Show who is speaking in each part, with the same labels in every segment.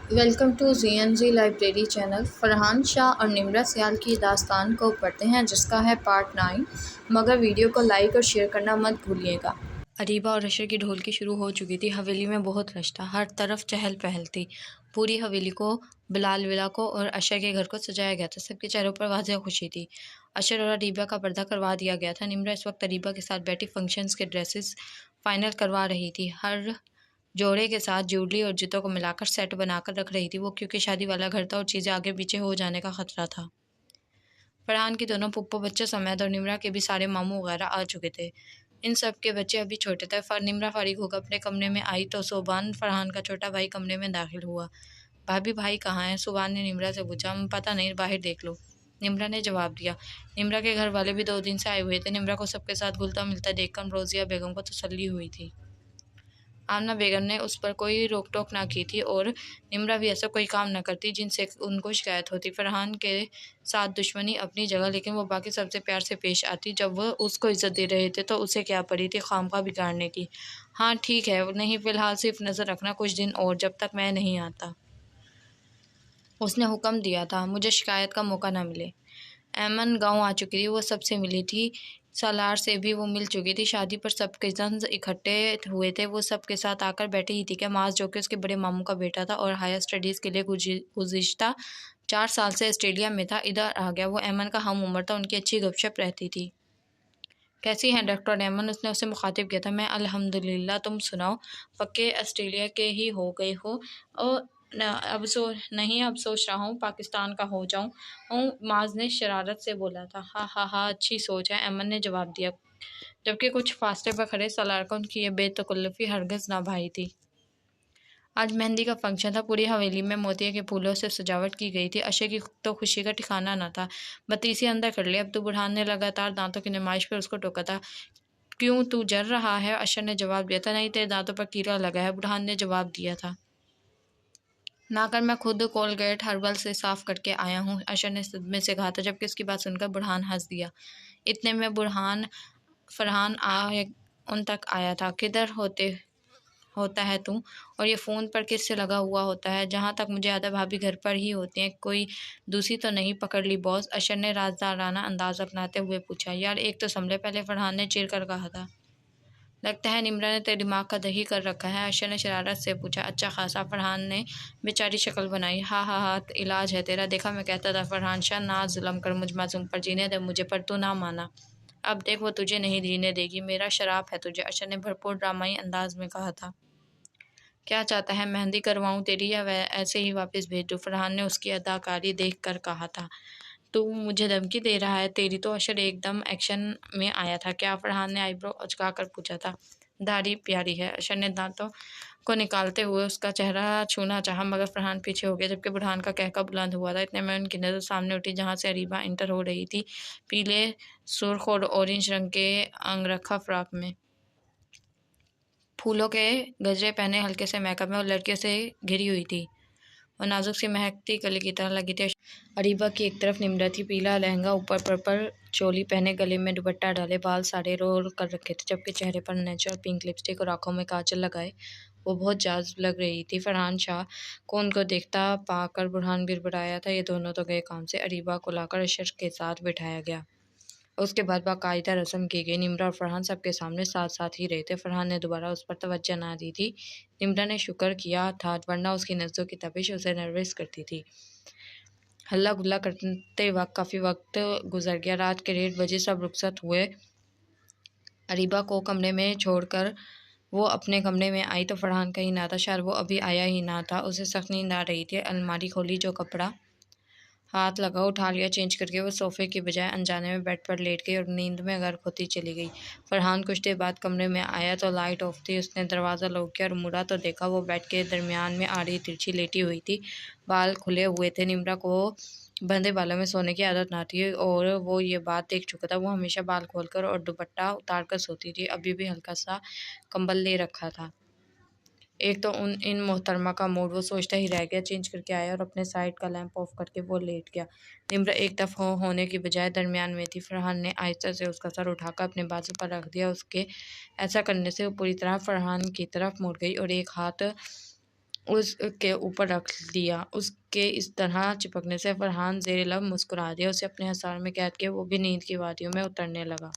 Speaker 1: Welcome to G library channel. Farhan Shah और निम्रा सियाल की दास्तान को पढ़ते हैं जिसका है पार्ट 9। मगर वीडियो को लाइक और शेयर करना मत भूलिएगा। अरीबा और अशर की ढोलकी शुरू हो चुकी थी। हवेली में बहुत रश था, हर तरफ चहल पहल थी। पूरी हवेली को, बिलाल विला को और अशर के घर को सजाया गया था। सबके चेहरों पर वाज़ेह खुशी थी। अशर और अरीबा का पर्दा करवा दिया गया था। निम्रा इस वक्त अरीबा के साथ बैठी फंक्शंस के ड्रेसेस फाइनल करवा रही थी। हर जोड़े के साथ ज्वेलरी और जूतों को मिलाकर सेट बनाकर रख रही थी वो, क्योंकि शादी वाला घर था और चीज़ें आगे पीछे हो जाने का खतरा था। फरहान की दोनों पुप्पो बच्चे समेत और निम्रा के भी सारे मामू वगैरह आ चुके थे। इन सब के बच्चे अभी छोटे थे। निम्रा फारिग होकर अपने कमरे में आई तो सोबान, फरहान का छोटा भाई, कमरे में दाखिल हुआ। भाभी, भाई कहाँ है? सोबान ने निम्रा से पूछा। पता नहीं, बाहर देख लो, निम्रा ने जवाब दिया। निम्रा के घर वाले भी 2 दिन से आए हुए थे। निम्रा को सबके साथ घुलता मिलता देखकर रोज़िया बेगम को तसल्ली हुई थी। आमना बेगम ने उस पर कोई रोक टोक ना की थी और निम्रा भी ऐसा कोई काम ना करती जिनसे उनको शिकायत होती। फरहान के साथ दुश्मनी अपनी जगह, लेकिन वो बाकी सबसे प्यार से पेश आती। जब वह उसको इज्जत दे रहे थे तो उसे क्या पड़ी थी खामखा बिगाड़ने की। हाँ ठीक है, नहीं फ़िलहाल सिर्फ नज़र रखना कुछ दिन और, जब तक मैं नहीं आता। उसने हुक्म दिया था, मुझे शिकायत का मौका ना मिले। ऐमन गांव आ चुकी थी। वो सबसे मिली थी। सालार से भी वो मिल चुकी थी। शादी पर सब कज़न्स इकट्ठे हुए थे। वो सबके साथ आकर बैठी ही थी कि माज, जो कि उसके बड़े मामू का बेटा था और हायर स्टडीज़ के लिए गुज़िश्ता 4 साल से ऑस्ट्रेलिया में था, इधर आ गया। वो ऐमन का हम उम्र था। उनकी अच्छी गपशप रहती थी। कैसी हैं डॉक्टर ऐमन? उसने उसे मुखातिब किया था। मैं अल्हम्दुलिल्लाह, तुम सुनाओ? पक्के ऑस्ट्रेलिया के ही हो गए हो? और नहीं, अब सोच रहा हूँ पाकिस्तान का हो जाऊँ। माज ने शरारत से बोला था। हाँ हाँ हाँ, अच्छी सोच है, ऐमन ने जवाब दिया, जबकि कुछ फासले पर खड़े सालार को उनकी ये बेतकल्लुफ़ी हरगिज़ ना भाई थी। आज मेहंदी का फंक्शन था। पूरी हवेली में मोतिया के फूलों से सजावट की गई थी। अशे की तो खुशी का ठिकाना न था। बत्तीसी अंदर कर ले। अब्दू बुरहान ने लगातार दांतों की नुमाइश पर उसको टोका था। क्यों, तू जल रहा है? अशर ने जवाब दिया था। नहीं, तेरे दांतों पर कीड़ा लगा है, बुरहान ने जवाब दिया था। ना कर, मैं खुद कोलगेट हर्बल से साफ करके आया हूँ, अशर ने सदमे से कहा था, जबकि उसकी बात सुनकर बुरहान हंस दिया। इतने में फरहान उन तक आया था। किधर होता है तू? और ये फ़ोन पर किससे लगा हुआ होता है? जहाँ तक मुझे याद है भाभी घर पर ही होती हैं, कोई दूसरी तो नहीं पकड़ ली बॉस? अशर ने राजदाराना अंदाज अपनाते हुए पूछा। यार एक तो संभले, पहले फरहान ने चिढ़ कर कहा था। लगता है निम्रा ने तेरे दिमाग का दही कर रखा है, अशर ने शरारत से पूछा। अच्छा खासा, फरहान ने बेचारी शक्ल बनाई। हाँ हाँ हाँ, इलाज है तेरा। देखा मैं कहता था फरहान शाह, ना जुल्म कर मुझ मासूम पर, जीने दे मुझे, पर तू ना माना। अब देख, वो तुझे नहीं जीने देगी। मेरा शराब है तुझे, अशर ने भरपूर ड्रामाई अंदाज में कहा था। क्या चाहता है, मेहंदी करवाऊँ तेरी या ऐसे ही वापस भेज दूँ? फरहान ने उसकी अदाकारी देख कर कहा था। तू मुझे धमकी दे रहा है? तेरी तो? अशर एकदम एक्शन में आया था। क्या? फरहान ने आईब्रो उचका कर पूछा था। दाढ़ी प्यारी है, अशर ने दांतों को निकालते हुए उसका चेहरा छूना चाहा, मगर फरहान पीछे हो गया, जबकि बुरहान का कहका बुलंद हुआ था। इतने में उनकी नज़र सामने उठी, जहाँ से अरीबा इंटर हो रही थी, पीले, सुर्ख और ऑरेंज रंग के अंगरखा फ्रॉक में, फूलों के गजरे पहने, हल्के से मेकअप में और लड़कियों से घिरी हुई थी। और नाजुक सी महकती कली की तरह लगी थी। अरीबा की एक तरफ निम्रा थी, पीला लहंगा, ऊपर पर्पल चोली पहने, गले में दुपट्टा डाले, बाल सारे रोल कर रखे थे, जबकि चेहरे पर नेचुरल पिंक लिपस्टिक और आंखों में काजल लगाए वो बहुत जाज़ब लग रही थी। फरहान शाह को उनको देखता पाकर बुरहान गिड़गिड़ाया था। ये दोनों तो गए काम से। अरीबा को लाकर अशर के साथ बिठाया गया। उसके बाद बाकायदा रस्म की गई। निम्रा और फरहान सबके सामने साथ साथ ही रहे थे। फरहान ने दोबारा उस पर तवज्जो ना दी थी। निम्रा ने शुक्र किया था, वरना उसकी नज़रों की तपिश उसे नर्वस करती थी। हल्ला गुल्ला करते वक्त काफ़ी वक्त गुजर गया। रात के 1:30 सब रुखसत हुए। अरीबा को कमरे में छोड़कर वो अपने कमरे में आई तो फरहान कहीं ना था। शायद वो अभी आया ही ना था। उसे सख्त नींद आ रही थी। अलमारी खोली, जो कपड़ा हाथ लगा उठा लिया, चेंज करके वो सोफ़े की बजाय अनजाने में बेड पर लेट गई और नींद में गर्क होती चली गई। फरहान कुछ देर बाद कमरे में आया तो लाइट ऑफ थी। उसने दरवाज़ा लॉक किया और मुड़ा तो देखा वो बेड के दरमियान में आड़ी तिरछी लेटी हुई थी। बाल खुले हुए थे। निम्रा को बंधे बालों में सोने की आदत ना थी और वो ये बात देख चुका था। वो हमेशा बाल खोलकर और दुपट्टा उतार कर सोती थी। अभी भी हल्का सा कंबल ले रखा था। एक तो इन मोहतरमा का मूड, वो सोचता ही रह गया। चेंज करके आया और अपने साइड का लैंप ऑफ करके वो लेट गया। निम्रा एक दफ़ा होने की बजाय दरमियान में थी। फरहान ने आहिस्ता से उसका सर उठाकर अपने बाजू पर रख दिया। उसके ऐसा करने से वो पूरी तरह फरहान की तरफ मुड़ गई और एक हाथ उसके ऊपर रख दिया। उसके इस तरह चिपकने से फरहान ज़ेर लब मुस्कुरा दिया। उसे अपने हिसार में कैद किया, वो भी नींद की वादियों में उतरने लगा।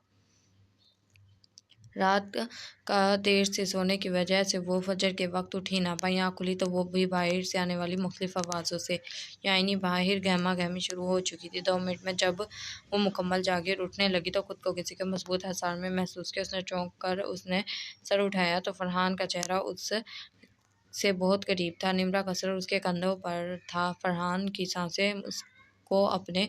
Speaker 1: रात का देर से सोने की वजह से वो फजर के वक्त उठ ही ना पाई। आँख खुली तो वो भी बाहर से आने वाली मुख्तलिफ आवाज़ों से, यानी बाहर गहमा गहमी शुरू हो चुकी थी। 2 मिनट में जब वो मुकम्मल जागी और उठने लगी तो खुद को किसी के मजबूत हिसार में महसूस किया। उसने चौंक कर उसने सर उठाया तो फरहान का चेहरा उस से बहुत करीब था। निम्रा का सर उसके कंधों पर था। फरहान की सांसें उसको अपने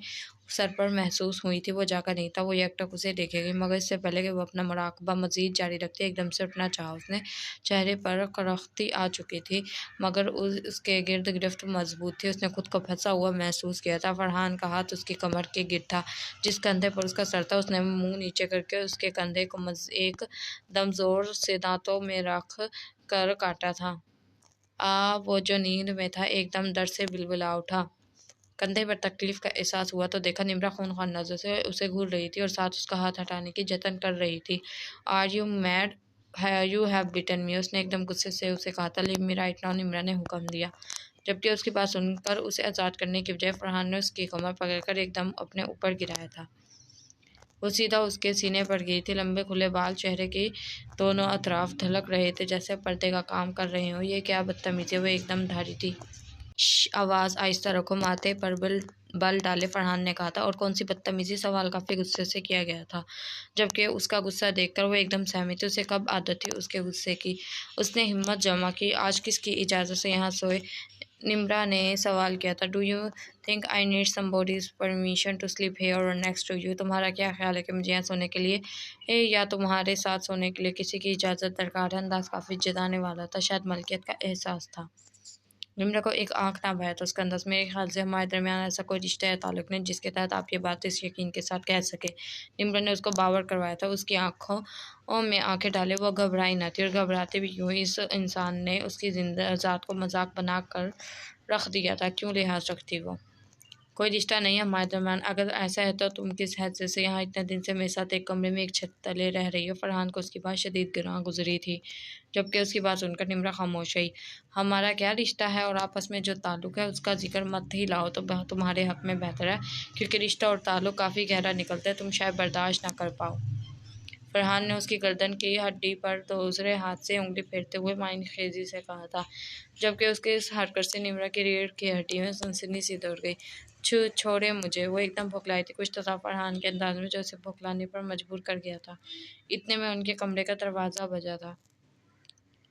Speaker 1: सर पर महसूस हुई थी। वो जागा नहीं था, वो एकटक उसे देखेगी, मगर इससे पहले कि वो अपना मुराकबा मजीद जारी रखती एकदम से उठना चाहा। उसने चेहरे पर करख्ती आ चुकी थी, मगर उसके गिर्द गिरफ्त मजबूत थी। उसने खुद को फंसा हुआ महसूस किया था। फरहान का हाथ उसकी कमर के गिर था, जिस कंधे पर उसका सर था। उसने मुंह नीचे करके उसके कंधे को एक दम जोर से दांतों में रख कर काटा था। वो जो नींद में था एकदम दर्द से बिलबिला उठा। कंधे पर तकलीफ का एहसास हुआ तो देखा निम्रा खूनखान नजरों से उसे घूर रही थी और साथ उसका हाथ हटाने की जतन कर रही थी। Are you mad? You have bitten me, उसने एकदम गुस्से से उसे कहा था। Leave me right now, Nimra ने हुक्म दिया। जबकि उसकी बात सुनकर उसे आज़ाद करने की बजाय फरहान ने उसकी कमर पकड़कर एकदम अपने ऊपर गिराया था। वो सीधा उसके सीने पर गिरी थी। लंबे खुले बाल चेहरे के दोनों अतराफ ढलक रहे थे जैसे पर्दे का काम कर रहे हों। ये क्या बदतमीजी! वो एकदम धारी थी। आवाज़ आहिस्ता रखो, माथे पर बल डाले फरहान ने कहा था। और कौन सी बदतमीजी? सवाल काफ़ी गुस्से से किया गया था, जबकि उसका गुस्सा देखकर वो एकदम सहमी थी। उसे कब आदत थी उसके गुस्से की? उसने हिम्मत जमा की। आज किसकी इजाज़त से यहाँ सोए? निम्रा ने सवाल किया था। Do you think I need somebody's permission to sleep here और नेक्स्ट टू यू? तुम्हारा क्या ख्याल है कि मुझे यहाँ सोने के लिए या तुम्हारे साथ सोने के लिए किसी की इजाज़त दरकार है? अंदाज काफ़ी जताने वाला था, शायद मलकियत का एहसास था। निम्रा को एक आंख ना भया था उसका अंदाज। मेरे ख्याल से हमारे दरमियान ऐसा कोई रिश्ता या ताल्लुक नहीं जिसके तहत आप ये बात इस यकीन के साथ कह सके। निम्रा ने उसको बावर करवाया था। उसकी आंखों में आंखें डाले वो घबराई न थी, और घबराते भी क्यों? इस इंसान ने उसकी ज़ात को मजाक बना कर रख दिया था। क्यों लिहाज रखती वो? कोई रिश्ता नहीं है हमारे दरमियान। अगर ऐसा है तो तुम किस हैसियत से यहाँ इतने दिन से मेरे साथ एक कमरे में एक छत तले रह रही हो? फरहान को उसकी बात शदीद गिरां गुजरी थी, जबकि उसकी बात सुनकर निम्रा खामोश रही। हमारा क्या रिश्ता है और आपस में जो ताल्लुक है उसका जिक्र मत ही लाओ तो तुम्हारे हक में बेहतर है, क्योंकि रिश्ता और ताल्लुक काफ़ी गहरा निकलता है, तुम शायद बर्दाश्त ना कर पाओ। फरहान ने उसकी गर्दन की हड्डी पर दूसरे हाथ से उंगली फेरते हुए मायूसी से कहा था, जबकि उसके इस हरकत से निम्रा की रीढ़ की हड्डी में सनसनी सी दौड़ गई। छोड़े मुझे! वो एकदम भुखलाई थी। कुछ तो था फरहान के अंदाज में जो उसे भुखलाने पर मजबूर कर गया था। इतने में उनके कमरे का दरवाज़ा बजा था।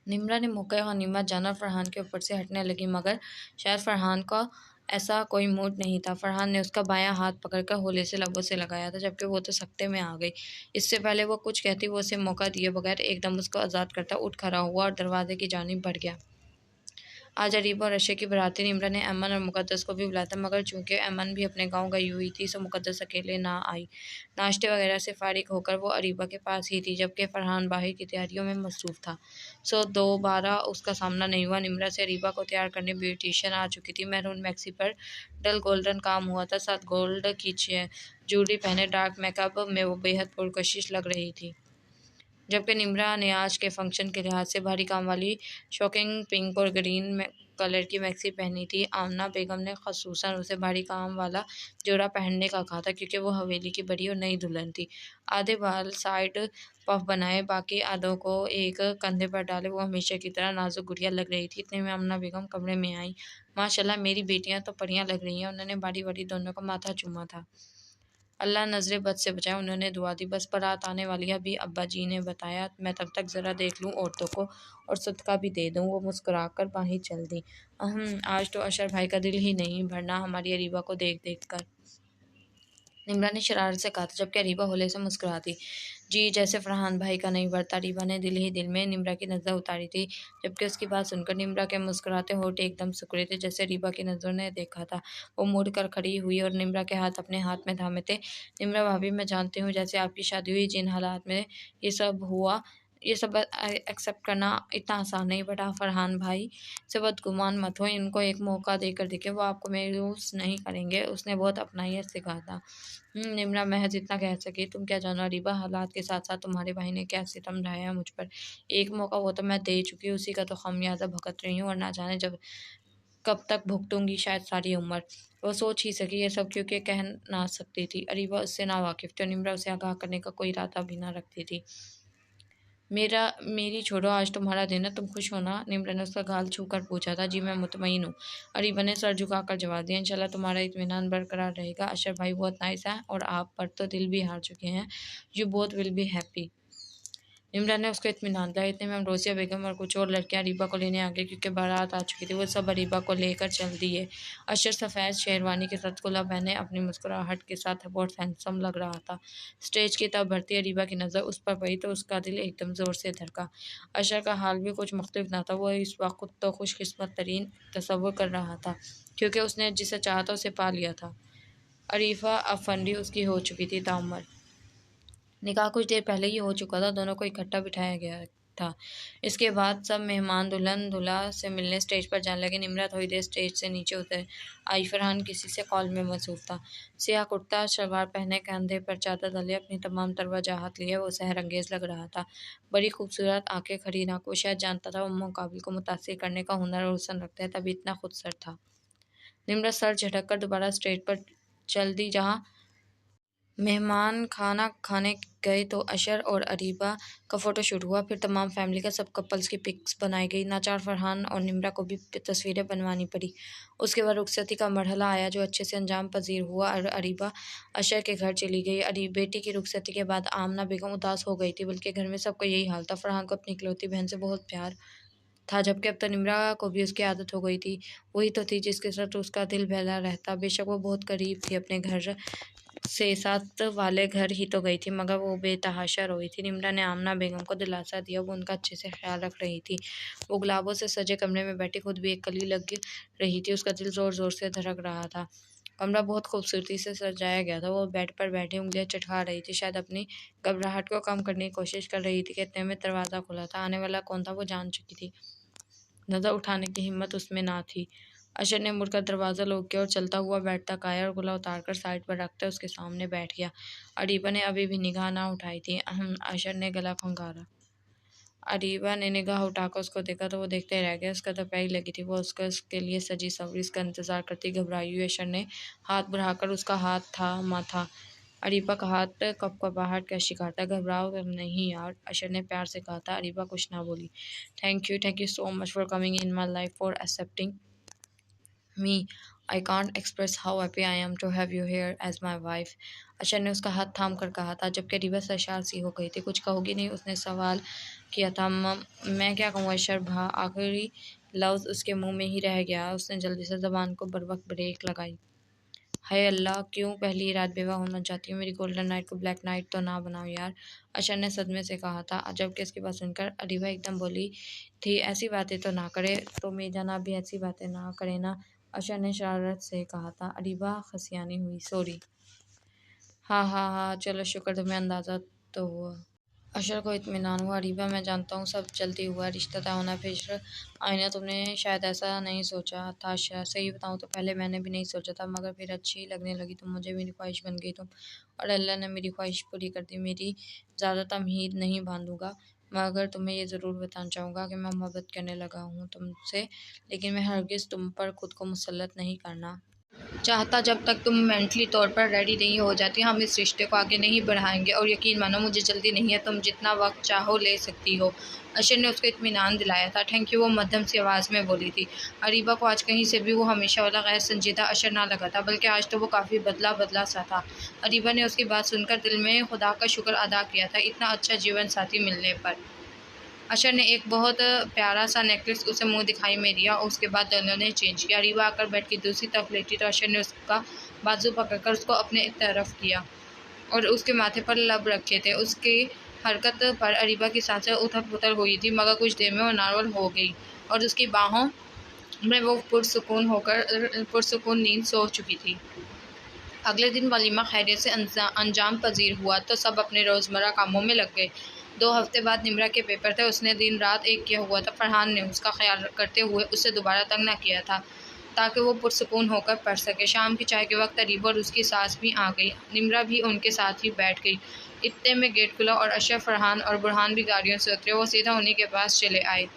Speaker 1: निम्रा ने मौका गनीमत जाना फरहान के ऊपर से हटने लगी, मगर शायद फरहान का ऐसा कोई मूड नहीं था। फरहान ने उसका बायां हाथ पकड़कर होले से लबों से लगाया था, जबकि वो तो सख्ते में आ गई। इससे पहले वो कुछ कहती, वो उसे मौका दिए बगैर एकदम उसको आज़ाद करता उठ खड़ा हुआ और दरवाजे की जानिब बढ़ गया। आज अरीबा और रशे की बरात थी। निम्रा ने अमन और मुकद्दस को भी बुलाया था, मगर चूंकि अमन भी अपने गांव गई हुई थी सो मुकद्दस अकेले ना आई। नाश्ते वगैरह से फारिग होकर वो अरीबा के पास ही थी, जबकि फरहान बाहर की तैयारियों में मसरूफ़ था। सो दोबारा उसका सामना नहीं हुआ। निम्रा से अरीबा को तैयार करने ब्यूटिशियन आ चुकी थी। मैरून मैक्सी पर डल गोल्डन काम हुआ था, साथ गोल्ड की ज्वेलरी पहने डार्क मेकअप में वो बेहद पुरकशिश लग रही थी। जबकि निम्रा ने आज के फंक्शन के लिहाज से भारी काम वाली शॉकिंग पिंक और ग्रीन कलर की मैक्सी पहनी थी। आमना बेगम ने खसूसन उसे भारी काम वाला जोड़ा पहनने का कहा था, क्योंकि वो हवेली की बड़ी और नई दुल्हन थी। आधे बाल साइड पफ बनाए, बाकी आधों को एक कंधे पर डाले वो हमेशा की तरह नाजुक गुड़िया लग रही थी। इतने में आमना बेगम कमरे में आई। माशाल्लाह मेरी बेटियां तो परियां लग रही हैं। उन्होंने बारी बारी दोनों का माथा चूमा था। अल्लाह नज़र बद से बचाए, उन्होंने दुआ दी। बस बारात आने वाली है, अभी अब्बा जी ने बताया, मैं तब तक ज़रा देख लूँ औरतों को और सदका भी दे दूँ। वो मुस्कुराकर बाहर चल दी। आज तो अशर भाई का दिल ही नहीं भरना हमारी अरीबा को देख देख कर, निम्रा ने शरारत से कहा था, जबकि अरीबा होले से मुस्कुराती। जी जैसे फरहान भाई का नहीं भरता। अरीबा ने दिल ही दिल में निम्रा की नज़र उतारी थी, जबकि उसकी बात सुनकर निम्रा के मुस्कुराते होठ एकदम सिकुड़े थे, जैसे अरीबा की नज़रों ने देखा था। वो मुड़ कर खड़ी हुई और निम्रा के हाथ अपने हाथ में थामे थे। निम्रा भाभी, मैं जानती हूँ जैसे आपकी शादी हुई जिन हालात में ये सब हुआ, ये सब एक्सेप्ट करना इतना आसान नहीं। बट आप फरहान भाई से बदगुमान मत हो, इनको एक मौका देकर देखे, वो आपको मायूस नहीं करेंगे। उसने बहुत अपनाइयत से कहा था। निम्रा महज इतना कह सकी, तुम क्या जानो अरीबा, हालात के साथ साथ तुम्हारे भाई ने क्या सितम ढाया मुझ पर। एक मौका वो तो मैं दे चुकी, उसी का तो खमियाजा भुगत रही हूँ, और ना जाने जब कब तक भुगतूंगी, शायद सारी उम्र। वो सोच ही सकी ये सब क्योंकि कह ना सकती थी। अरीबा उससे ना वाकिफ थी, निम्रा उसे आगाह करने का कोई इरादा भी ना रखती थी। मेरी छोड़ो, आज तुम्हारा दिन है, तुम खुश हो ना? निम्र ने उसका गाल छूकर पूछा था। जी मैं मुतमईन हूँ, अरीबा ने सर झुकाकर जवाब दिया। इंशाल्लाह तुम्हारा इत्मीनान बरकरार रहेगा। अशर भाई बहुत नाइस है और आप पर तो दिल भी हार चुके हैं। You both will be happy. Nimra ने उसको इत्मीनान दिया। इतने में अमरोसिया बेगम और कुछ और लड़कियां अरीबा को लेने आ गई, क्योंकि बारात आ चुकी थी। वो सब अरीबा को लेकर चल दिए। अशर सफ़ेद शेरवानी के साथ कुल्ला पहने अपनी मुस्कुराहट के साथ बहुत हैंडसम लग रहा था। स्टेज की तरफ बढ़ती अरीबा की नज़र उस पर पड़ी तो उसका दिल एकदम ज़ोर से धड़का। अशर का हाल भी कुछ मुख्तलिफ ना था। वो इस वक्त तो खुशकिस्मत तरीन तसव्वुर कर रहा था, क्योंकि उसने जिसे चाहा था उसे पा लिया था। अरीफा अफंडी उसकी हो चुकी थी ताउम्र। निकाह कुछ देर पहले ही हो चुका था। दोनों को इकट्ठा बिठाया गया था। इसके बाद सब मेहमान दुल्हन दूल्हा से मिलने स्टेज पर जाने लगे। निम्रा थोड़ी देर स्टेज से नीचे उतर आई। फरहान किसी से कॉल में मसरूफ था। सियाह कुर्ता शलवार पहने, कंधे पर चादर डाले, अपनी तमाम तर वजाहत लिए वो सहर अंगेज लग रहा था। बड़ी खूबसूरत आंखें, खड़ी नाक। वो शायद जानता था वो मुकाबिल को मुतासिर करने का हुनर और हुस्न रखता है, तभी इतना खुदसर था। निम्रा सर झटक कर दोबारा स्टेज पर चल दी। जहाँ मेहमान खाना खाने गए तो अशर और अरीबा का फ़ोटोशूट हुआ। फिर तमाम फैमिली का सब कपल्स की पिक्स बनाई गई। नाचार फरहान और निम्रा को भी तस्वीरें बनवानी पड़ी। उसके बाद रुखसती का मरहला आया, जो अच्छे से अंजाम पजीर हुआ और अरीबा अशर के घर चली गई। बेटी की रुखसती के बाद आमना बेगम उदास हो गई थी, बल्कि घर में सबका यही हाल था। फरहान को अपनी इकलौती बहन से बहुत प्यार था, जबकि अब तो निम्रा को भी उसकी आदत हो गई थी। वही तो थी जिसके साथ उसका दिल बहला रहता। बेशक वो बहुत करीब थी अपने घर से, साथ वाले घर ही तो गई थी, मगर वो बेतहाशा रोई थी। निम्रा ने आमना बेगम को दिलासा दिया, वो उनका अच्छे से ख्याल रख रही थी। वो गुलाबों से सजे कमरे में बैठी खुद भी एक कली लग रही थी। उसका दिल ज़ोर ज़ोर से धड़क रहा था। कमरा बहुत खूबसूरती से सजाया गया था। वो बेड पर बैठी उंगलियां चटका रही थी, शायद अपनी घबराहट को कम करने की कोशिश कर रही थी कि इतने में दरवाज़ा खुला था। आने वाला कौन था वो जान चुकी थी, नज़र उठाने की हिम्मत उसमें ना थी। अशर ने मुड़कर दरवाज़ा लोग किया और चलता हुआ बेड तक आया और गुला उतारकर साइड पर रखते उसके सामने बैठ गया। अरीबा ने अभी भी निगाह ना उठाई थी। अशर ने गला खंगारा। अरीबा ने निगाह उठाकर उसको देखा तो वो देखते रह गया। उसका तो प्यारी लगी थी। वो उसके लिए सजी सवरी उसका इंतजार करती घबराई हुई अशर ने हाथ बढ़ाकर उसका हाथ थामा था। अरीबा का हाथ कपकपाहट का शिकार था। घबराओ नहीं यार, अशर ने प्यार से कहा था। अरीबा कुछ ना बोली। Thank you so much for coming in my life, for accepting me. I can't express how happy I am to have you here as my wife. Ashar ने उसका हाथ थाम कर कहा था, जबकि अरीबा सरशार सी हो गई थी। कुछ कहोगी नहीं, उसने सवाल किया था। मैं क्या कहूँ अशर भा, आखिरी लफ्ज़ उसके मुंह में ही रह गया। उसने जल्दी से ज़बान को बर वक्त ब्रेक लगाई। हाय अल्लाह, क्यों पहली रात बेवा होना चाहती हूँ? मेरी गोल्डन नाइट को ब्लैक नाइट तो ना बनाओ यार, अशर ने सदमे से कहा था। जबकि इसकी बात सुनकर अरीबा एकदम बोली थी, ऐसी बातें तो ना करे, तो मीजाना भी ऐसी बातें ना करे ना, अशर ने शरारत से कहा था। अरीबा खसियानी हुई। सॉरी। हाँ हाँ हाँ, चलो शुक्र, तुम्हें अंदाज़ा तो हुआ। अशर को इत्मीनान हुआ। अरीबा मैं जानता हूँ सब जल्दी हुआ, रिश्ता तय होना फिर आईना, तुमने शायद ऐसा नहीं सोचा था। सही बताऊँ तो पहले मैंने भी नहीं सोचा था, मगर फिर अच्छी लगने लगी तुम मुझे, मेरी ख्वाहिश बन गई तुम, और अल्लाह ने मेरी ख्वाहिश पूरी कर दी। मेरी ज़्यादा तमहीद नहीं बांधूंगा, मगर तुम्हें ये ज़रूर बताना चाहूँगा कि मैं मोहब्बत करने लगा हूँ तुमसे, लेकिन मैं हरगिज़ तुम पर खुद को मुसल्लत नहीं करना चाहता जब तक तुम मेंटली तौर पर रेडी नहीं हो जाती। हम इस रिश्ते को आगे नहीं बढ़ाएंगे, और यकीन मानो मुझे जल्दी नहीं है, तुम जितना वक्त चाहो ले सकती हो। अशर ने उसको इत्मीनान दिलाया था। थैंक यू, वो मध्यम सी आवाज़ में बोली थी। अरीबा को आज कहीं से भी वो हमेशा वाला गैर संजीदा अशर ना लगा था, बल्कि आज तो वो काफ़ी बदला बदला सा था। अरीबा ने उसकी बात सुनकर दिल में खुदा का शुक्र अदा किया था, इतना अच्छा जीवन साथी मिलने पर। अशर ने एक बहुत प्यारा सा नेकलेस उसे मुंह दिखाई में दिया, और उसके बाद दोनों ने चेंज किया। अरीबा आकर बेड की दूसरी तरफ लेटी तो अशर ने उसका बाजू पकड़कर उसको अपने तरफ किया और उसके माथे पर लब रखे थे। उसकी हरकत पर अरीबा की सांसें उथल पुथल हुई थी, मगर कुछ देर में वो नॉर्मल हो गई और उसकी बाहों में वो पुरसुकून नींद सो चुकी थी। अगले दिन वलीमा खैरियत से अंजाम पजीर हुआ तो सब अपने रोज़मर्रा कामों में लग गए। 2 हफ्ते बाद निम्रा के पेपर थे। उसने दिन रात एक किया हुआ था। फरहान ने उसका ख्याल करते हुए उसे दोबारा तंग न किया था ताकि वो पुरसुकून होकर पढ़ सके। शाम की चाय के वक्त अरीबा और उसकी सास भी आ गई। निम्रा भी उनके साथ ही बैठ गई। इतने में गेट खुला और अशरफ, फरहान और बुरहान भी गाड़ियों से उतरे। वो सीधा उन्हीं के पास चले आए।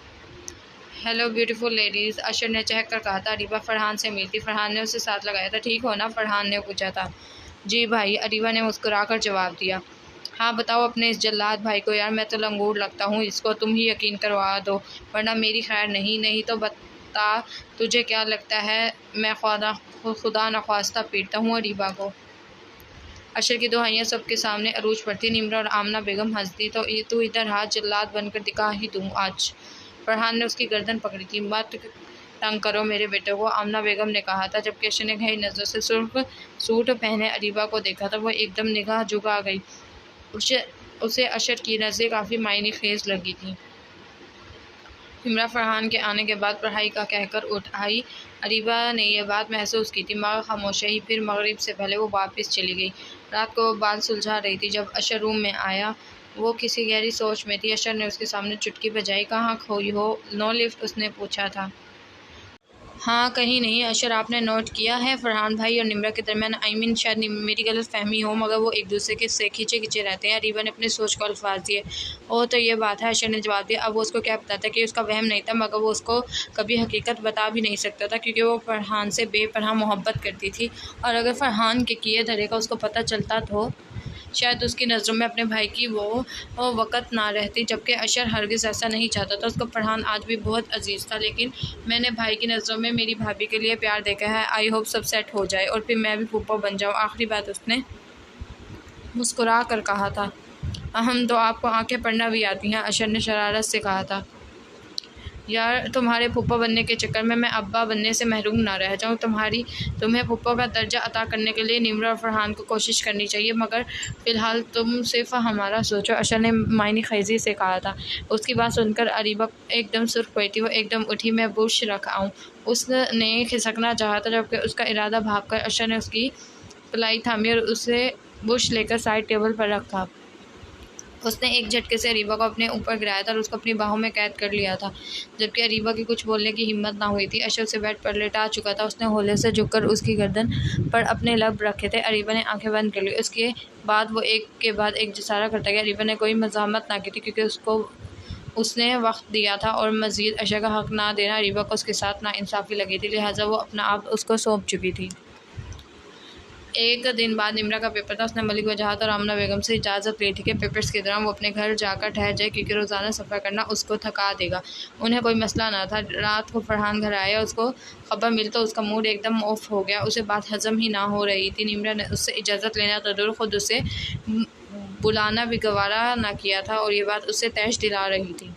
Speaker 1: हेलो ब्यूटीफुल लेडीज़, अशर ने चहक कर कहा था। अरीबा फरहान से मिलती। फरहान ने उसे साथ लगाया था। ठीक हो ना? फरहान ने पूछा था। जी भाई, अरीबा ने मुस्कुराकर जवाब दिया। हाँ बताओ अपने इस जल्लाद भाई को। यार मैं तो लंगूर लगता हूँ, इसको तुम ही यकीन करवा दो वरना मेरी खैर नहीं। नहीं तो बता तुझे क्या लगता है मैं खुदा नख्वास्ता पीटता हूँ अरीबा को? अशर की दुहाइयाँ सबके सामने अरूज पड़ती। निम्रा और आमना बेगम हंसती। तो ये तू इधर हाथ, जल्लाद बनकर दिखा ही दूँ आज। फरहान ने उसकी गर्दन पकड़ी थी। मत तंग करो मेरे बेटे को, आमना बेगम ने कहा था, जबकि अशर ने गहरी नज़र से सुर्ख सूट पहने अरीबा को देखा था। वह एकदम निगाह झुका गई। उसे अशर की नज़रें काफ़ी मायने खेज लगी थी। निम्रा फरहान के आने के बाद पढ़ाई का कहकर उठ आई। अरीबा ने यह बात महसूस की थी मगर खामोश ही। फिर मगरिब से पहले वो वापस चली गई। रात को वो बाल सुलझा रही थी जब अशर रूम में आया। वो किसी गहरी सोच में थी। अशर ने उसके सामने चुटकी बजाई। कहाँ खोई हो? No lift? उसने पूछा था। हाँ कहीं नहीं। अशर, आपने नोट किया है फरहान भाई और निम्रा के दरमियान शायद मेरी गलत फहमी हो मगर वो एक दूसरे के से खींचे खींचे रहते हैं। अरीबा ने अपनी सोच को अल्फाज दिए। ओह तो ये बात है, अशर ने जवाब दिया। अब वो उसको क्या बताता कि उसका वहम नहीं था मगर वो उसको कभी हकीकत बता भी नहीं सकता था क्योंकि वो फरहान से बेपनाह मोहब्बत करती थी। और अगर फरहान के किए धरे का उसको पता चलता तो शायद उसकी नज़रों में अपने भाई की वो वक़्त ना रहती। जबकि अशर हरगिज़ ऐसा नहीं चाहता था। उसको फरहान आज भी बहुत अजीज़ था। लेकिन मैंने भाई की नज़रों में मेरी भाभी के लिए प्यार देखा है। आई होप सब सेट हो जाए और फिर मैं भी फूफा बन जाऊँ। आखिरी बात उसने मुस्कुरा कर कहा था। हम तो आपको आंखें पढ़ना भी आती हैं, अशर ने शरारत से कहा था। यार तुम्हारे फूफा बनने के चक्कर में मैं अब्बा बनने से महरूम ना रह जाऊँ। तुम्हें फूफा का दर्जा अता करने के लिए निम्रा और फरहान को कोशिश करनी चाहिए मगर फ़िलहाल तुम सिर्फ हमारा सोचो, अशर ने मायने ख़ेज़ी से कहा था। उसकी बात सुनकर अरीबा एकदम सुर्ख हुई थी। वो एकदम उठी। मैं बुश रख आऊँ? उसने खिसकना चाहा था जबकि उसका इरादा भाग कर अशर ने उसकी पलाई थामी और उसे बुश लेकर साइड टेबल पर रखा। उसने एक झटके से अरीबा को अपने ऊपर गिराया था और उसको अपनी बाहों में कैद कर लिया था जबकि अरीबा की कुछ बोलने की हिम्मत ना हुई थी। अशर से बेड पर लेटा चुका था। उसने होले से झुककर उसकी गर्दन पर अपने लब रखे थे। अरीबा ने आंखें बंद कर ली। उसके बाद वो एक के बाद एक इशारा करता गया। अरीबा ने कोई मज़ाहमत ना की थी क्योंकि उसने वक्त दिया था और मज़ीद अशर का हक़ ना देना अरीबा को उसके साथ नाइंसाफ़ी लगी थी, लिहाजा वो अपना आप उसको सौंप चुकी थी। एक दिन बाद निम्रा का पेपर था। उसने मलिक वजाहत और आमना बेगम से इजाज़त ली थी कि पेपर्स के दौरान वो अपने घर जाकर ठहर जाए क्योंकि रोज़ाना सफ़र करना उसको थका देगा। उन्हें कोई मसला ना था। रात को फरहान घर आया। उसको ख़बर मिली तो उसका मूड एकदम ऑफ हो गया। उसे बात हज़म ही ना हो रही थी। निम्रा ने उससे इजाज़त लेना तो दूर, खुद उसे बुलाना भी गवारा ना किया था और ये बात उससे तैश दिला रही थी।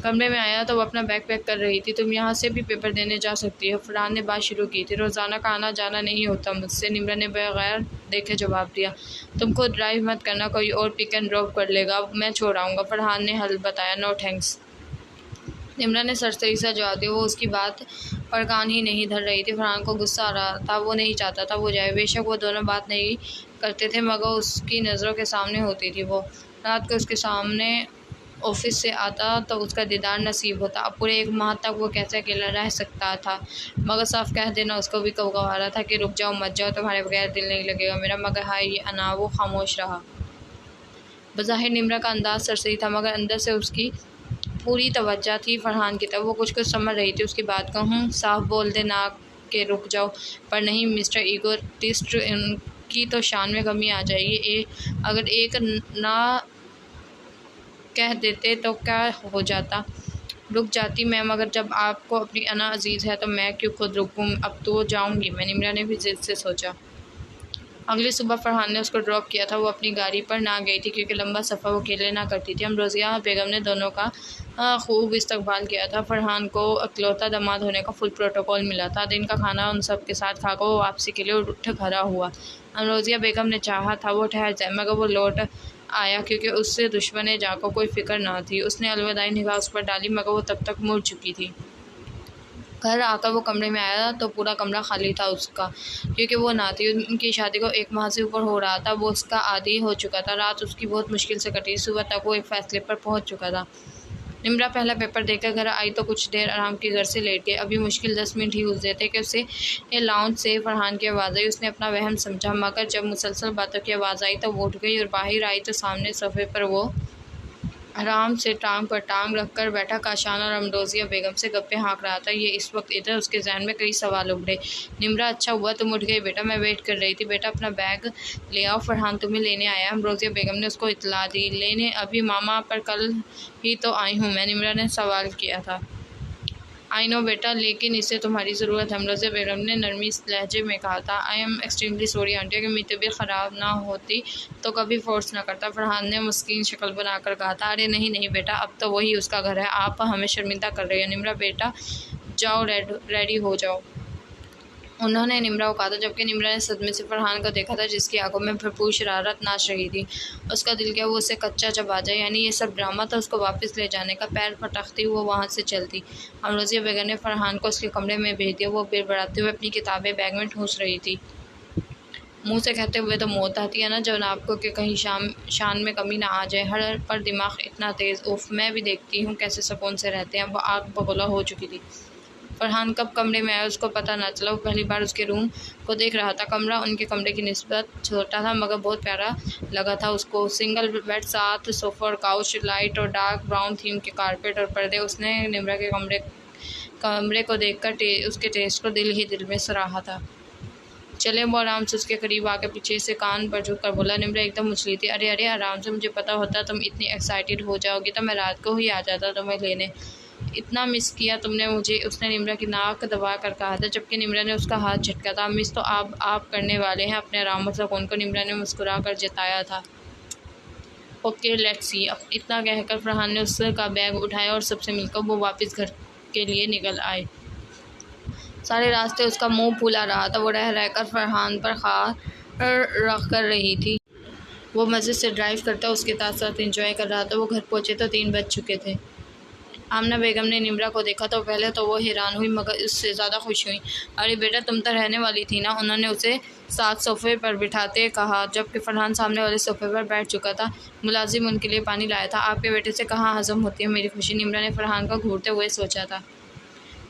Speaker 1: कमरे में आया तो वो अपना बैग पैक कर रही थी। तुम यहाँ से भी पेपर देने जा सकती हो, फरहान ने बात शुरू की थी। रोज़ाना का आना जाना नहीं होता मुझसे, निम्रा ने बगैर देखे जवाब दिया। तुम खुद ड्राइव मत करना, कोई और पिक एंड ड्रॉप कर लेगा, मैं छोड़ आऊँगा, फरहान ने हल बताया। नो थैंक्स, निम्रा ने सरसरी सा जवाब दिया। वो उसकी बात पर कान ही नहीं धर रही थी। फरहान को गुस्सा आ रहा था। वो नहीं चाहता था वो जाए। बेशक वो दोनों बात नहीं करते थे मगर उसकी नज़रों के सामने होती थी। वो रात को उसके सामने ऑफिस से आता तो उसका दीदार नसीब होता। अब पूरे 1 माह तक वो कैसे अकेला रह सकता था मगर साफ कह देना उसको भी गवारा था कि रुक जाओ मत जाओ, तुम्हारे बगैर दिल नहीं लगेगा मेरा। मगर हाय ये अना, वो खामोश रहा। बज़ाहिर निम्रा का अंदाज़ सरसरी था मगर अंदर से उसकी पूरी तवज्जो थी फरहान की तरफ। वो कुछ समझ रही थी उसकी बात को। साफ बोल दे ना कि रुक जाओ, पर नहीं मिस्टर ईगोटिस्ट, उनकी तो शान में कमी आ जाएगी। अगर एक ना कह देते तो क्या हो जाता, रुक जाती मैं, मगर जब आपको अपनी अना अजीज़ है तो मैं क्यों खुद रुकूँ। अब तो जाऊँगी मैं, निम्रा ने भी ज़िद से सोचा। अगली सुबह फरहान ने उसको ड्रॉप किया था। वो अपनी गाड़ी पर ना गई थी क्योंकि लंबा सफ़र वो अकेले ना करती थी। अमरोज़िया बेगम ने दोनों का खूब इस्तकबाल किया था। फरहान को अकलौता दामाद होने का फुल प्रोटोकॉल मिला था। दिन का खाना उन सब के साथ खाकर वो वापसी के लिए उठ खड़ा हुआ। अमरोज़िया बेगम ने चाहा था वो ठहर जाए मगर वो लौट आया क्योंकि उससे दुश्मन जहाँ को कोई फ़िक्र ना थी। उसने अलविदाई निगाह उस पर डाली मगर वो तब तक मुड़ चुकी थी। घर आकर वो कमरे में आया तो पूरा कमरा खाली था उसका, क्योंकि वो ना थी। उनकी शादी को 1 माह से ऊपर हो रहा था। वो उसका आदी हो चुका था। रात उसकी बहुत मुश्किल से कटी। सुबह तक वो एक फ़ैसले पर पहुंच चुका था। निम्रा पहला पेपर देकर घर आई तो कुछ देर आराम की घर से लेट गई। अभी मुश्किल 10 मिनट ही हुए थे कि उसे लाउंज से फरहान की आवाज़ आई। उसने अपना वहम समझा, मगर जब मुसलसल बातों की आवाज़ आई तो वो उठ गई और बाहर आई तो सामने सोफे पर वो आराम से टांग पर टांग रखकर बैठा काशान और अमरोज़िया बेगम से गप्पे हाँक रहा था। ये इस वक्त इधर उसके जहन में कई सवाल उभरे। निम्रा, अच्छा हुआ तुम उठ गई बेटा, मैं वेट कर रही थी। बेटा अपना बैग ले आओ, फरहान तुम्हें लेने आया। अमरोज़िया बेगम ने उसको इत्तला दी। लेने अभी मामा, पर कल ही तो आई हूँ मैं। निम्रा ने सवाल किया था। आई नो बेटा, लेकिन इससे तुम्हारी ज़रूरत है। अमरोज़िया बेगम ने नरमी लहजे में कहा था। I am extremely sorry aunty, अगर मेरी तबीयत ख़राब ना होती तो कभी फोर्स ना करता। फरहान ने मुस्किन शक्ल बनाकर कहा था। अरे नहीं नहीं बेटा, अब तो वही उसका घर है, आप हमें शर्मिंदा कर रही हो। निम्रा बेटा जाओ, रेडी हो जाओ, उन्होंने निम्रा को कहा था, जबकि निम्रा ने सदमे से फरहान को देखा था, जिसकी आंखों में भरपूर शरारत नाच रही थी। उसका दिल क्या वो उसे कच्चा जब आ जाए, यानी ये सब ड्रामा था उसको वापस ले जाने का। पैर पटकती हुई वो वहाँ से चलती। अमरोज़िया बेगम ने फरहान को उसके कमरे में भेज दिया। वो बिड़बड़ाते हुए अपनी किताबें बैग में ठूंस रही थी। मुंह से कहते हुए तो मौत आती है ना जनाब को, कि कहीं शान में कमी ना आ जाए। हर पर दिमाग इतना तेज़, उफ, मैं भी देखती हूँ कैसे सुकून से रहते हैं। वो आग बगोला हो चुकी थी। फरहान कब कमरे में आया उसको पता न चला। वो पहली बार उसके रूम को देख रहा था। कमरा उनके कमरे की निस्बत छोटा था, मगर बहुत प्यारा लगा था उसको। सिंगल बेड, साथ सोफ़ा और काउच, लाइट और डार्क ब्राउन थीम के कारपेट और पर्दे। उसने निम्रा के कमरे को देखकर उसके टेस्ट को दिल ही दिल में सराहा था। चले, वो आराम से उसके करीब आकर पीछे से कान पर झुक कर बोला। निम्रा एकदम उछली थी। अरे अरे आराम से, मुझे पता होता तुम इतनी एक्साइटेड हो जाओगी तो मैं रात को ही आ जाता तुम्हें लेने। इतना मिस किया तुमने मुझे, उसने निम्रा की नाक दबा कर कहा था, जबकि निम्रा ने उसका हाथ झटका था। मिस तो आप करने वाले हैं अपने आराम और सुकून को, निम्रा ने मुस्कुरा कर जताया था। Okay let's see. अब इतना कहकर फरहान ने उसका बैग उठाया और सबसे मिलकर वो वापस घर के लिए निकल आए। सारे रास्ते उसका मुंह फूला रहा था। वो रह रहकर फरहान पर खार रख कर रही थी। वो मज़े से ड्राइव करता उसके साथ साथ इंजॉय कर रहा था। वो घर पहुँचे तो 3 बज चुके थे। आमना बेगम ने निम्रा को देखा तो पहले तो वो हैरान हुई, मगर उससे ज़्यादा खुश हुई। अरे बेटा, तुम तो रहने वाली थी ना, उन्होंने उसे साथ सोफ़े पर बिठाते कहा, जबकि फरहान सामने वाले सोफ़े पर बैठ चुका था। मुलाजिम उनके लिए पानी लाया था। आपके बेटे से कहाँ हज़म होती है मेरी खुशी, निम्रा ने फरहान को घूरते हुए सोचा था।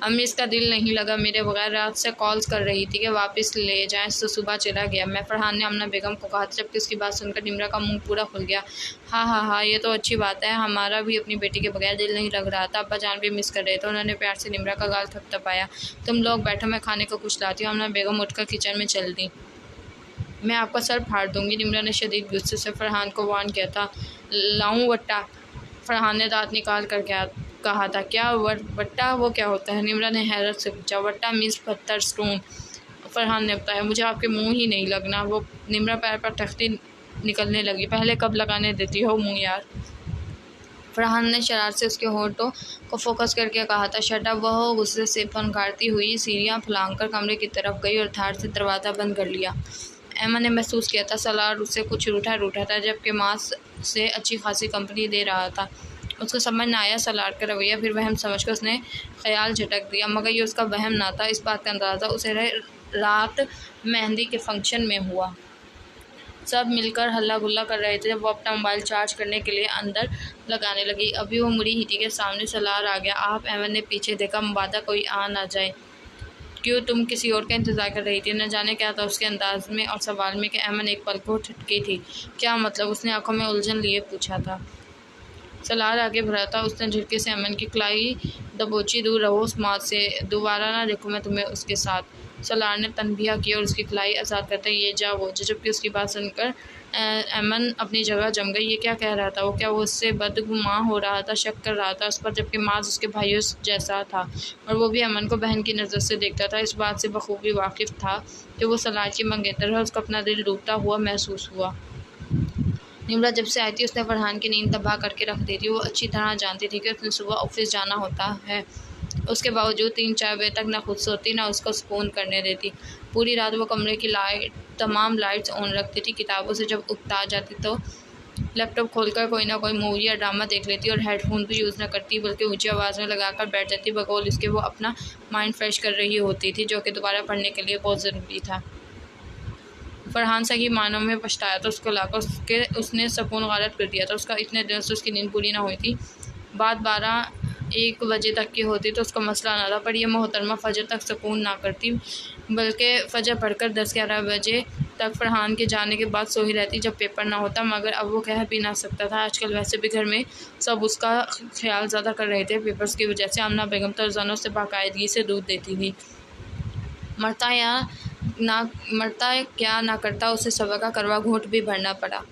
Speaker 1: अम्मी, इसका दिल नहीं लगा मेरे बगैर, रात से कॉल्स कर रही थी कि वापस ले जाएं, तो सुबह चला गया मैं, फरहान ने आमना बेगम को कहा, जबकि उसकी बात सुनकर निम्रा का मुंह पूरा खुल गया। हाँ, ये तो अच्छी बात है, हमारा भी अपनी बेटी के बगैर दिल नहीं लग रहा था, अब्बा जान भी मिस कर रहे थे। उन्होंने प्यार से निम्रा का गाल थपथपाया। तुम लोग बैठो, मैं खाने को कुछ लाती हूँ। आमना बेगम उठकर किचन में चल दी। मैं आपका सर फाड़ दूँगी, निम्रा ने शदीद गुस्से से फरहान को वार्न किया था। लाऊं वट्टा, फरहान ने दांत निकाल कर कहा था। क्या वट्टा, वो क्या होता है, निम्रा ने हैरत से पूछा। वट्टा मीन्स पत्थर, स्टोन, फरहान ने बताया। मुझे आपके मुंह ही नहीं लगना। वो निम्रा पैर पर तख्ती निकलने लगी। पहले कब लगाने देती हो मुंह यार, फरहान ने शरारत से उसके होठों को फोकस करके कहा था। शट अप, वह गुस्से से फनकारती हुई सीढ़ियाँ फलांगकर कमरे की तरफ गई और धार से दरवाज़ा बंद कर लिया। एमा ने महसूस किया था सलार उससे कुछ रूठा था, जबकि मास से अच्छी खासी कंपनी दे रहा था। उसको समझ न आया सलार का रवैया, फिर वहम समझकर उसने ख्याल झटक दिया, मगर ये उसका वहम ना था। इस बात का अंदाज़ा उसे रात मेहंदी के फंक्शन में हुआ। सब मिलकर हल्ला गुल्ला कर रहे थे जब वो अपना मोबाइल चार्ज करने के लिए अंदर लगाने लगी। अभी वो मुड़ी ही थी कि सामने सलार आ गया। आप, एमन ने पीछे देखा, मुबादा कोई आ ना जाए। क्यों, तुम किसी और का इंतज़ार कर रही थी? न जाने क्या था उसके अंदाज में और सवाल में कि एमन एक पल को ठटकी थी। क्या मतलब, उसने आंखों में उलझन लिए पूछा था। सलार आगे बढ़ा था। उसने झटके से एमन की कलाई दबोची। दूर रहो उस माँ से, दोबारा ना देखूँ मैं तुम्हें उसके साथ। सलार ने तनबिया की और उसकी कलाई आज़ाद करते ये जा वो, जबकि उसकी बात सुनकर एमन अपनी जगह जम गई। ये क्या कह रहा था वो? क्या वो उससे बदगुमां हो रहा था, शक कर रहा था उस पर, जबकि माज उसके भाइयों जैसा था और वो भी एमन को बहन की नज़र से देखता था। इस बात से बखूबी वाकिफ़ था कि वो सलार की मंगेतर है। उसको अपना दिल डूबता हुआ महसूस हुआ। निम्रा जब से आई थी उसने फरहान की नींद तबाह करके रख दी थी। वो अच्छी तरह जानती थी कि उसने सुबह ऑफिस जाना होता है। उसके बावजूद 3-4 बजे तक ना खुद सोती ना उसको सुकून करने देती। पूरी रात वो कमरे की तमाम लाइट्स ऑन रखती थी। किताबों से जब उकता जाती तो लैपटॉप खोलकर कोई ना कोई मूवी या ड्रामा देख लेती और हेडफोन भी यूज़ न करती, बल्कि ऊंची आवाज़ में लगाकर बैठ जाती। बकौल इसके वो अपना माइंड फ्रेश कर रही होती थी, जो कि दोबारा पढ़ने के लिए बहुत ज़रूरी था। फरहान सही मानों में पछताया तो उसको लाकर उसने सुकून गारत कर दिया था। उसका इतने दिनों से उसकी नींद पूरी ना हुई थी। बात 12-1 बजे तक की होती तो उसका मसला ना था, पर यह मोहतरमा फ़जर तक सुकून ना करती, बल्कि फ़जर पढ़कर 10-11 बजे तक फरहान के जाने के बाद सो ही रहती जब पेपर ना होता। मगर अब वो कह भी ना सकता था। आजकल वैसे भी घर में सब उसका ख्याल ज़्यादा कर रहे थे। पेपर्स की वजह से आमना बेगम तो रोज़ाना से बाकायदगी से दूध देती थी। मरता क्या ना करता, उसे सब्र का करवा घूंट भी भरना पड़ा।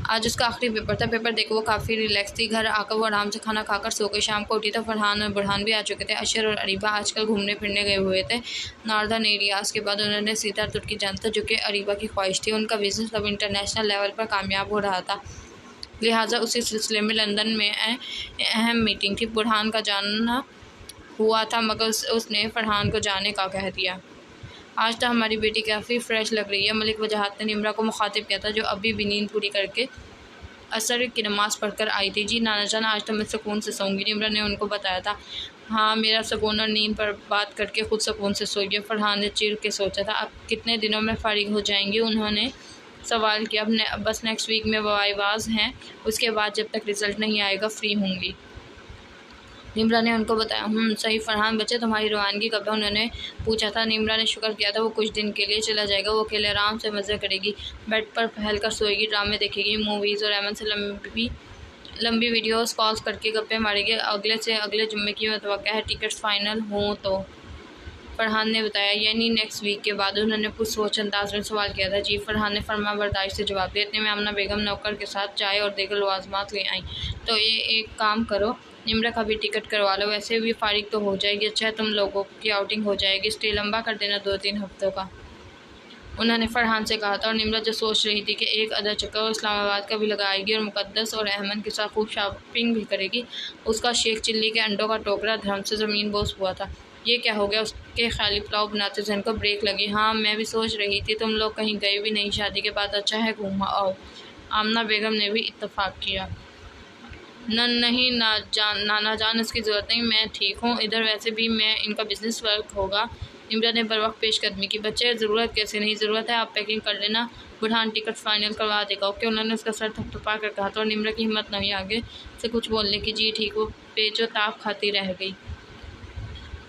Speaker 1: आज उसका आखिरी पेपर था। पेपर देकर वो काफ़ी रिलैक्स थी। घर आकर वो आराम से खाना खाकर सो गई। शाम को उठी तो फरहान और बुरहान भी आ चुके थे। अशर और अरीबा आजकल घूमने फिरने गए हुए थे नॉर्दर्न एरियाज़ के बाद उन्होंने सीधा तुर्की जाना था, जो कि अरीबा की ख्वाहिश थी। उनका बिज़नेस अब इंटरनेशनल लेवल पर कामयाब हो रहा था, लिहाजा उसी सिलसिले में लंदन में अहम मीटिंग थी। बुरहान का जाना हुआ था, मगर उसने फरहान को जाने का कह दिया। आज तो हमारी बेटी काफ़ी फ्रेश लग रही है, मलिक वजाहत ने निम्रा को मुखातिब किया था, जो अभी भी नींद पूरी करके असर की नमाज़ पढ़कर आई थी। जी नाना जान, आज तो मैं सुकून से सोऊंगी, निम्रा ने उनको बताया था। हाँ, मेरा सुकून और नींद पर बात करके खुद सुकून से सोइए, फरहान ने चिढ़ के सोचा था। अब कितने दिनों में फारिग हो जाएंगी, उन्होंने सवाल किया। अब बस नेक्स्ट वीक में वाइवाज़ हैं, उसके बाद जब तक रिज़ल्ट नहीं आएगा फ्री होंगी, निम्रा ने उनको बताया। सही फरहान बच्चे, तुम्हारी रवानगी कब है? उन्होंने पूछा था। निम्रा ने शुक्र किया था। वो कुछ दिन के लिए चला जाएगा। वो अकेले आराम से मज़े करेगी, बेड पर फैल कर सोएगी, ड्रामे देखेगी, मूवीज़ और अमन से लंबी वीडियोस कॉल्स करके गप्पे मारेगी। अगले से अगले जुम्मे की मुतवक्का है टिकट्स फाइनल हों तो, फरहान ने बताया। यानी नेक्स्ट वीक के बाद? उन्होंने पुरसोच अंदाज में सवाल किया था। जी, फरहान ने फरमा बर्दाश्त से जवाब दिया। इतने में आमना बेगम नौकर के साथ चाय और देगर लवाजमात ले आई। तो ये एक काम करो, निम्रा का भी टिकट करवा लो, वैसे भी फारिग तो हो जाएगी। अच्छा है, तुम लोगों की आउटिंग हो जाएगी। स्टे लंबा कर देना 2-3 हफ्तों का, उन्होंने फरहान से कहा था। और निम्रा जो सोच रही थी कि एक अदर चक्कर वो इस्लामाबाद का भी लगाएगी और मुकद्दस और अहमद के साथ खूब शॉपिंग भी करेगी। उसका शेख चिल्ली के अंडों का टोकरा धर्म से ज़मीन बोस हुआ था। ये क्या हो गया? उसके ख्याली पुलाव बनाते जहन को ब्रेक लगी। हाँ, मैं भी सोच रही थी, तुम लोग कहीं गए भी नहीं शादी के बाद, अच्छा है घूम आओ। आमना बेगम ने भी इत्तफाक किया। नहीं नाना जान, इसकी ज़रूरत नहीं, मैं ठीक हूँ इधर, वैसे भी मैं इनका बिज़नेस वर्क होगा। निम्रा ने बर वक्त पेशकदमी की। बच्चे, ज़रूरत कैसे नहीं, ज़रूरत है, आप पैकिंग कर लेना, बुरहान टिकट फाइनल करवा देगा। ओके, उन्होंने उसका सर थपथपा कर कहा था। और निम्रा की हिम्मत नहीं आगे से कुछ बोलने की। जी ठीक। वो पेचो ताप खाती रह गई।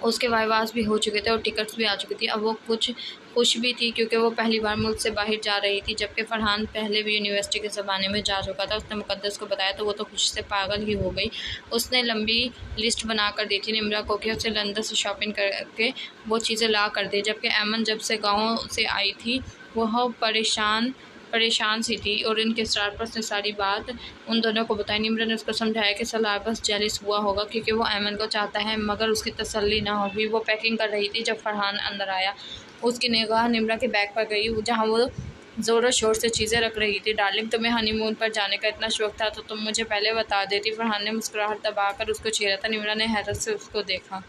Speaker 1: उसके वाइवास भी हो चुके थे और टिकट्स भी आ चुकी थी। अब वो कुछ खुश भी थी, क्योंकि वो पहली बार मुल्क से बाहर जा रही थी, जबकि फरहान पहले भी यूनिवर्सिटी के ज़माने में जा चुका था। उसने मुकद्दस को बताया तो वो तो खुशी से पागल ही हो गई। उसने लंबी लिस्ट बना कर दी थी निम्रा को कि उसे लंदन से शॉपिंग करके वो चीज़ें ला कर दी, जबकि अमन जब से गाँव से आई थी वह परेशान सी थी और इनके स्टार पर उसने सारी बात उन दोनों को बताई। निम्रा ने उसको समझाया कि सलाह बस जेलिस हुआ होगा, क्योंकि वो अमन को चाहता है, मगर उसकी तसल्ली ना होगी। वो पैकिंग कर रही थी जब फरहान अंदर आया। उसकी निगाह निम्रा के बैग पर गई, जहाँ वो ज़ोर शोर से चीज़ें रख रही थी। डार्लिंग, तुम्हें हनीमून पर जाने का इतना शौक था तो तुम मुझे पहले बता देती। फरहान ने मुस्कुराहट दबाकर उसको छेड़ा था। निम्रा ने हैरत से उसको देखा।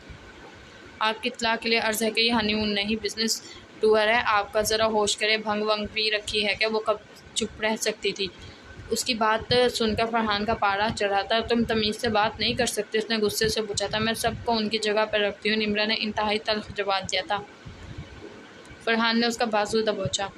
Speaker 1: आपकी इत्तला के लिए अर्ज़ है कि ये हनीमून नहीं, बिज़नेस टूर है। आपका ज़रा होश करे, भंग वंग भी रखी है क्या? वो कब चुप रह सकती थी? उसकी बात सुनकर फरहान का पारा चढ़ा था। तुम तमीज़ से बात नहीं कर सकते? उसने गुस्से से पूछा था। मैं सबको उनकी जगह पर रखती हूँ, निम्रा ने इंतहाई तल्ख जवाब दिया था। फरहान ने उसका बाजू दबोचा।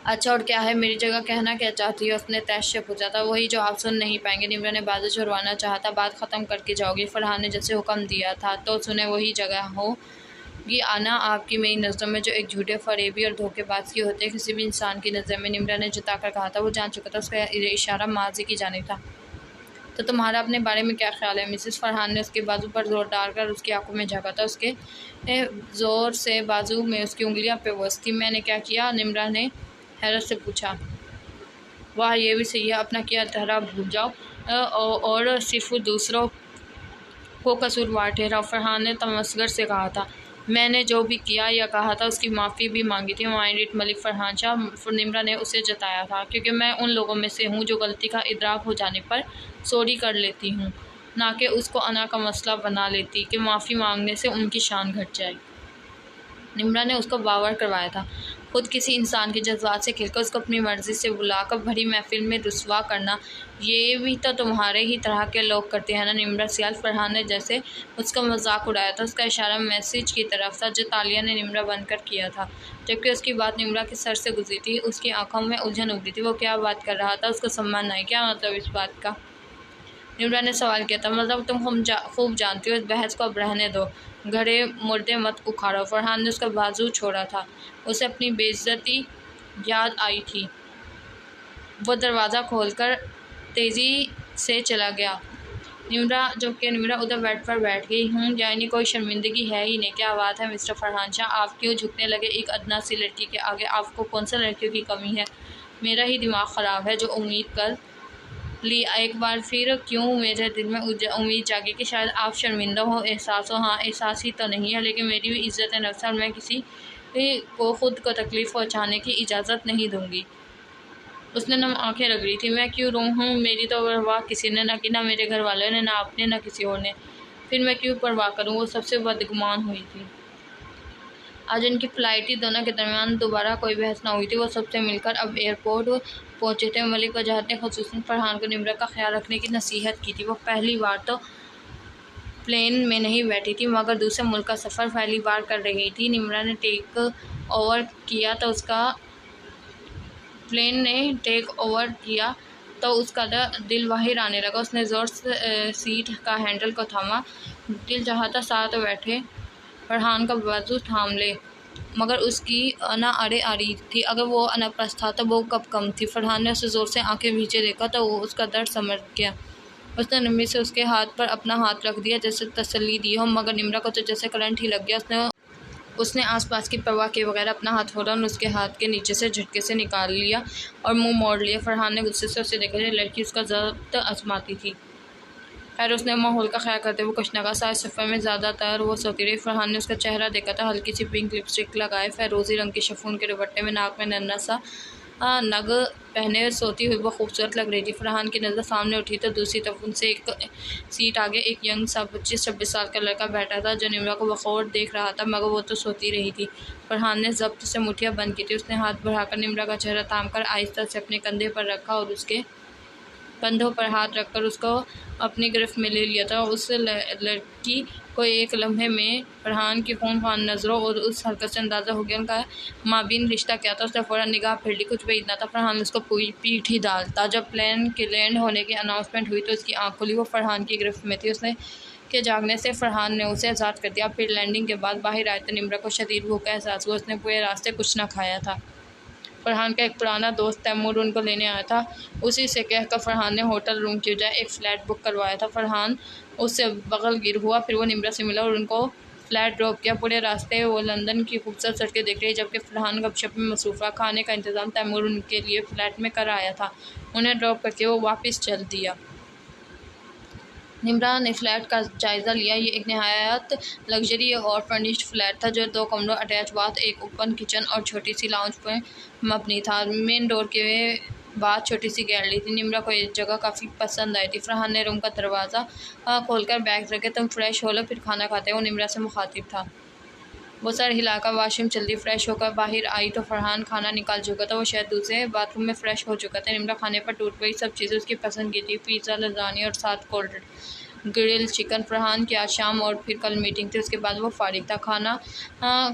Speaker 1: अच्छा, और क्या है? मेरी जगह कहना क्या चाहती हो? उसने तैश से पूछा था। वही जो आप सुन नहीं पाएंगे, निम्रा ने बाजू छुड़वाना चाहा था। बात ख़त्म करके जाओगी? फरहान ने जैसे हुक्म दिया था। तो सुने, वही जगह होगी आना आपकी मेरी नज़रों में जो एक झूठे, फरेबी और धोखेबाज की होते हैं किसी भी इंसान की नज़र में, निम्रा ने जताकर कहा था। वो जान चुका था, उसका इशारा माजी की जानिब था। तो तुम्हारा अपने बारे में क्या ख्याल है? मिसेस फरहान ने उसके बाजू पर जोर डालकर उसकी आंखों में झाँका था। उसके ज़ोर से बाजू में उसकी उंगलियां बेबस थी। मैंने क्या किया? निम्रा ने हैरत से पूछा। वाह, ये भी सही है, अपना किया धरा भूल जाओ और सिर्फ दूसरों को कसूरवार ठहराओ। फरहान ने तमस्कर से कहा था। मैंने जो भी किया या कहा था उसकी माफ़ी भी मांगी थी। माइंड इट मलिक फरहान शाह, निम्रा ने उसे जताया था, क्योंकि मैं उन लोगों में से हूँ जो गलती का इदराक हो जाने पर सॉरी कर लेती हूँ, ना कि उसको अना का मसला बना लेती कि माफ़ी मांगने से उनकी शान घट जाए। निम्रा ने उसको बावर करवाया था। खुद किसी इंसान के जज्बात से खेलकर उसको अपनी मर्ज़ी से बुलाकर भरी महफिल में रुसवा करना, ये भी तो तुम्हारे ही तरह के लोग करते हैं ना निम्रा सियाल। फरहान ने जैसे उसका मजाक उड़ाया था। उसका इशारा मैसेज की तरफ था जो तालिया ने निम्रा बनकर किया था, जबकि उसकी बात निम्रा के सर से गुजरी थी। उसकी आंखों में उलझन उभरी थी। वो क्या बात कर रहा था, उसको सम्मान नहीं, क्या मतलब इस बात का? निम्रा ने सवाल किया था। मतलब तुम खूब जानती हो, इस बहस को अब रहने दो, घड़े मुर्दे मत उखाड़ो। फरहान ने उसका बाजू छोड़ा था। उसे अपनी बेइज्जती याद आई थी। वो दरवाज़ा खोलकर तेज़ी से चला गया। निम्रा उधर बेड पर बैठ गई। यानी कोई शर्मिंदगी है ही नहीं। क्या बात है मिस्टर फरहान शाह, आप क्यों झुकने लगे एक अदना सी लड़की के आगे? आपको कौन सा लड़कियों की कमी है? मेरा ही दिमाग ख़राब है जो उम्मीद कर ली एक बार फिर। क्यों मेरे दिल में उम्मीद जागी कि शायद आप शर्मिंदा हो, एहसास हो। हाँ, एहसास ही तो नहीं है, लेकिन मेरी भी इज़्ज़त नफ्स है और मैं किसी को खुद को तकलीफ़ पहुँचाने की इजाज़त नहीं दूँगी। उसने नम आंखें रगड़ी थी। मैं क्यों रो हूँ? मेरी तो परवाह किसी ने ना की, ना मेरे घर वालों ने, ना आपने, ना किसी और ने। फिर मैं क्यों परवाह करूँ? वो सबसे बदगुमान हुई थी। आज उनकी फ़्लाइट थी। दोनों के दरमियान दोबारा कोई बहस ना हुई थी। वो सबसे मिलकर अब एयरपोर्ट पहुँचे थे। मलिक वजाहत ने ख़ुसूसन फरहान को निम्रा का ख्याल रखने की नसीहत की थी। वो पहली बार तो प्लेन में नहीं बैठी थी, मगर दूसरे मुल्क का सफ़र पहली बार कर रही थी। निम्रा ने टेक ओवर किया तो उसका दिल बाहर आने लगा। उसने ज़ोर से सीट का हैंडल को थामा। दिल चाहता साथ बैठे फरहान का बाजू थाम ले, मगर उसकी अना आड़े आ रही थी। अगर वो अनापरस्त था तो वो कब कम थी। फरहान ने उसे ज़ोर से आंखें नीचे देखा तो वो उसका दर्द समझ गया। उसने नमी से उसके हाथ पर अपना हाथ रख दिया जैसे तसल्ली दी हो, मगर निम्रा को तो जैसे करंट ही लग गया। उसने आसपास की परवाह किए बगैर अपना हाथ फ़ौरन उसके हाथ के नीचे से झटके से निकाल लिया और मुंह मोड़ लिया। फरहान ने गुस्से से उसे देखा। लड़की उसका ज़ब्त आजमाती थी। खैर उसने माहौल का ख्याल करते हुए कुछ न कहा। सारे सफ़र में ज़्यादातर वो सोती रही। फरहान ने उसका चेहरा देखा था। हल्की सी पिंक लिपस्टिक लगाए, फ़िरोज़ी रंग के शिफॉन के दुपट्टे में, नाक में नन्हा सा नग पहने सोती हुई वो खूबसूरत लग रही थी। फरहान की नज़र सामने उठी तो दूसरी तरफ उनसे एक सीट आगे एक यंग सा 25-26 साल का लड़का बैठा था जो निम्रा को बखौर देख रहा था, मगर वो तो सोती रही थी। फरहान ने ज़ब्त से मुठ्ठियाँ बंद की थी। उसने हाथ बढ़ाकर निम्रा का चेहरा थामकर आहिस्ता से अपने कंधे पर रखा और उसके कंधों पर हाथ रखकर उसको अपनी गिरफ्त में ले लिया था। उस लड़की को एक लम्हे में फरहान की खूनखान नज़रों और उस हरकत से अंदाज़ा हो गया उनका माबीन रिश्ता क्या था। उसने फ़ौरन निगाह फिर ली। कुछ भी इतना था। फरहान उसको पूरी पीठ ही डालता। जब प्लेन के लैंड होने की अनाउंसमेंट हुई तो उसकी आँख खुली। वो फरहान की गिरफ्त में थी। उसने के जागने से फरहान ने उसे आज़ाद कर दिया। फिर लैंडिंग के बाद बाहर आए तो निम्रा को शदीद भूख का एहसास हुआ। उसने पूरे रास्ते कुछ ना खाया था। फरहान का एक पुराना दोस्त तैमूर उनको लेने आया था। उसी से कहकर फरहान ने होटल रूम की बजाय एक फ़्लैट बुक करवाया था। फरहान उससे बगलगिर हुआ। फिर वो निम्रा से मिला और उनको फ़्लैट ड्रॉप किया। पूरे रास्ते वो लंदन की खूबसूरत सड़कें देख रही, जबकि फरहान गपशप में मसरूफ़ रहा। खाने का इंतज़ाम तैमूर उनके लिए फ़्लैट में कर आया था। उन्हें ड्रॉप करके वो वापस चल दिया। निम्रा ने फ़्लैट का जायज़ा लिया। ये एक नहायत लग्जरी और फर्निश्ड फ़्लैट था जो 2 कमरों, अटैच बाथ, एक ओपन किचन और छोटी सी लाउंज पर मबनी था। मेन डोर के बाद छोटी सी गैलरी थी। निम्रा को ये जगह काफ़ी पसंद आई थी। फरहान ने रूम का दरवाज़ा खोलकर बैग रखे। तुम फ्रेश हो लो फिर खाना खाते हो, निम्रा से मुखातिब था। वो सर हिलाकर वाशरूम चल दी। फ्रेश होकर बाहर आई तो फरहान खाना निकाल चुका था। वो शायद दूसरे बाथरूम में फ़्रेश हो चुका था। निम्रा खाने पर टूट गई। सब चीज़ें उसकी पसंद की थी। पिज़्ज़ा, लज़ानिया और साथ कोल्ड ग्रिल चिकन। फरहान की आज शाम और फिर कल मीटिंग थी। उसके बाद वो फारिग था।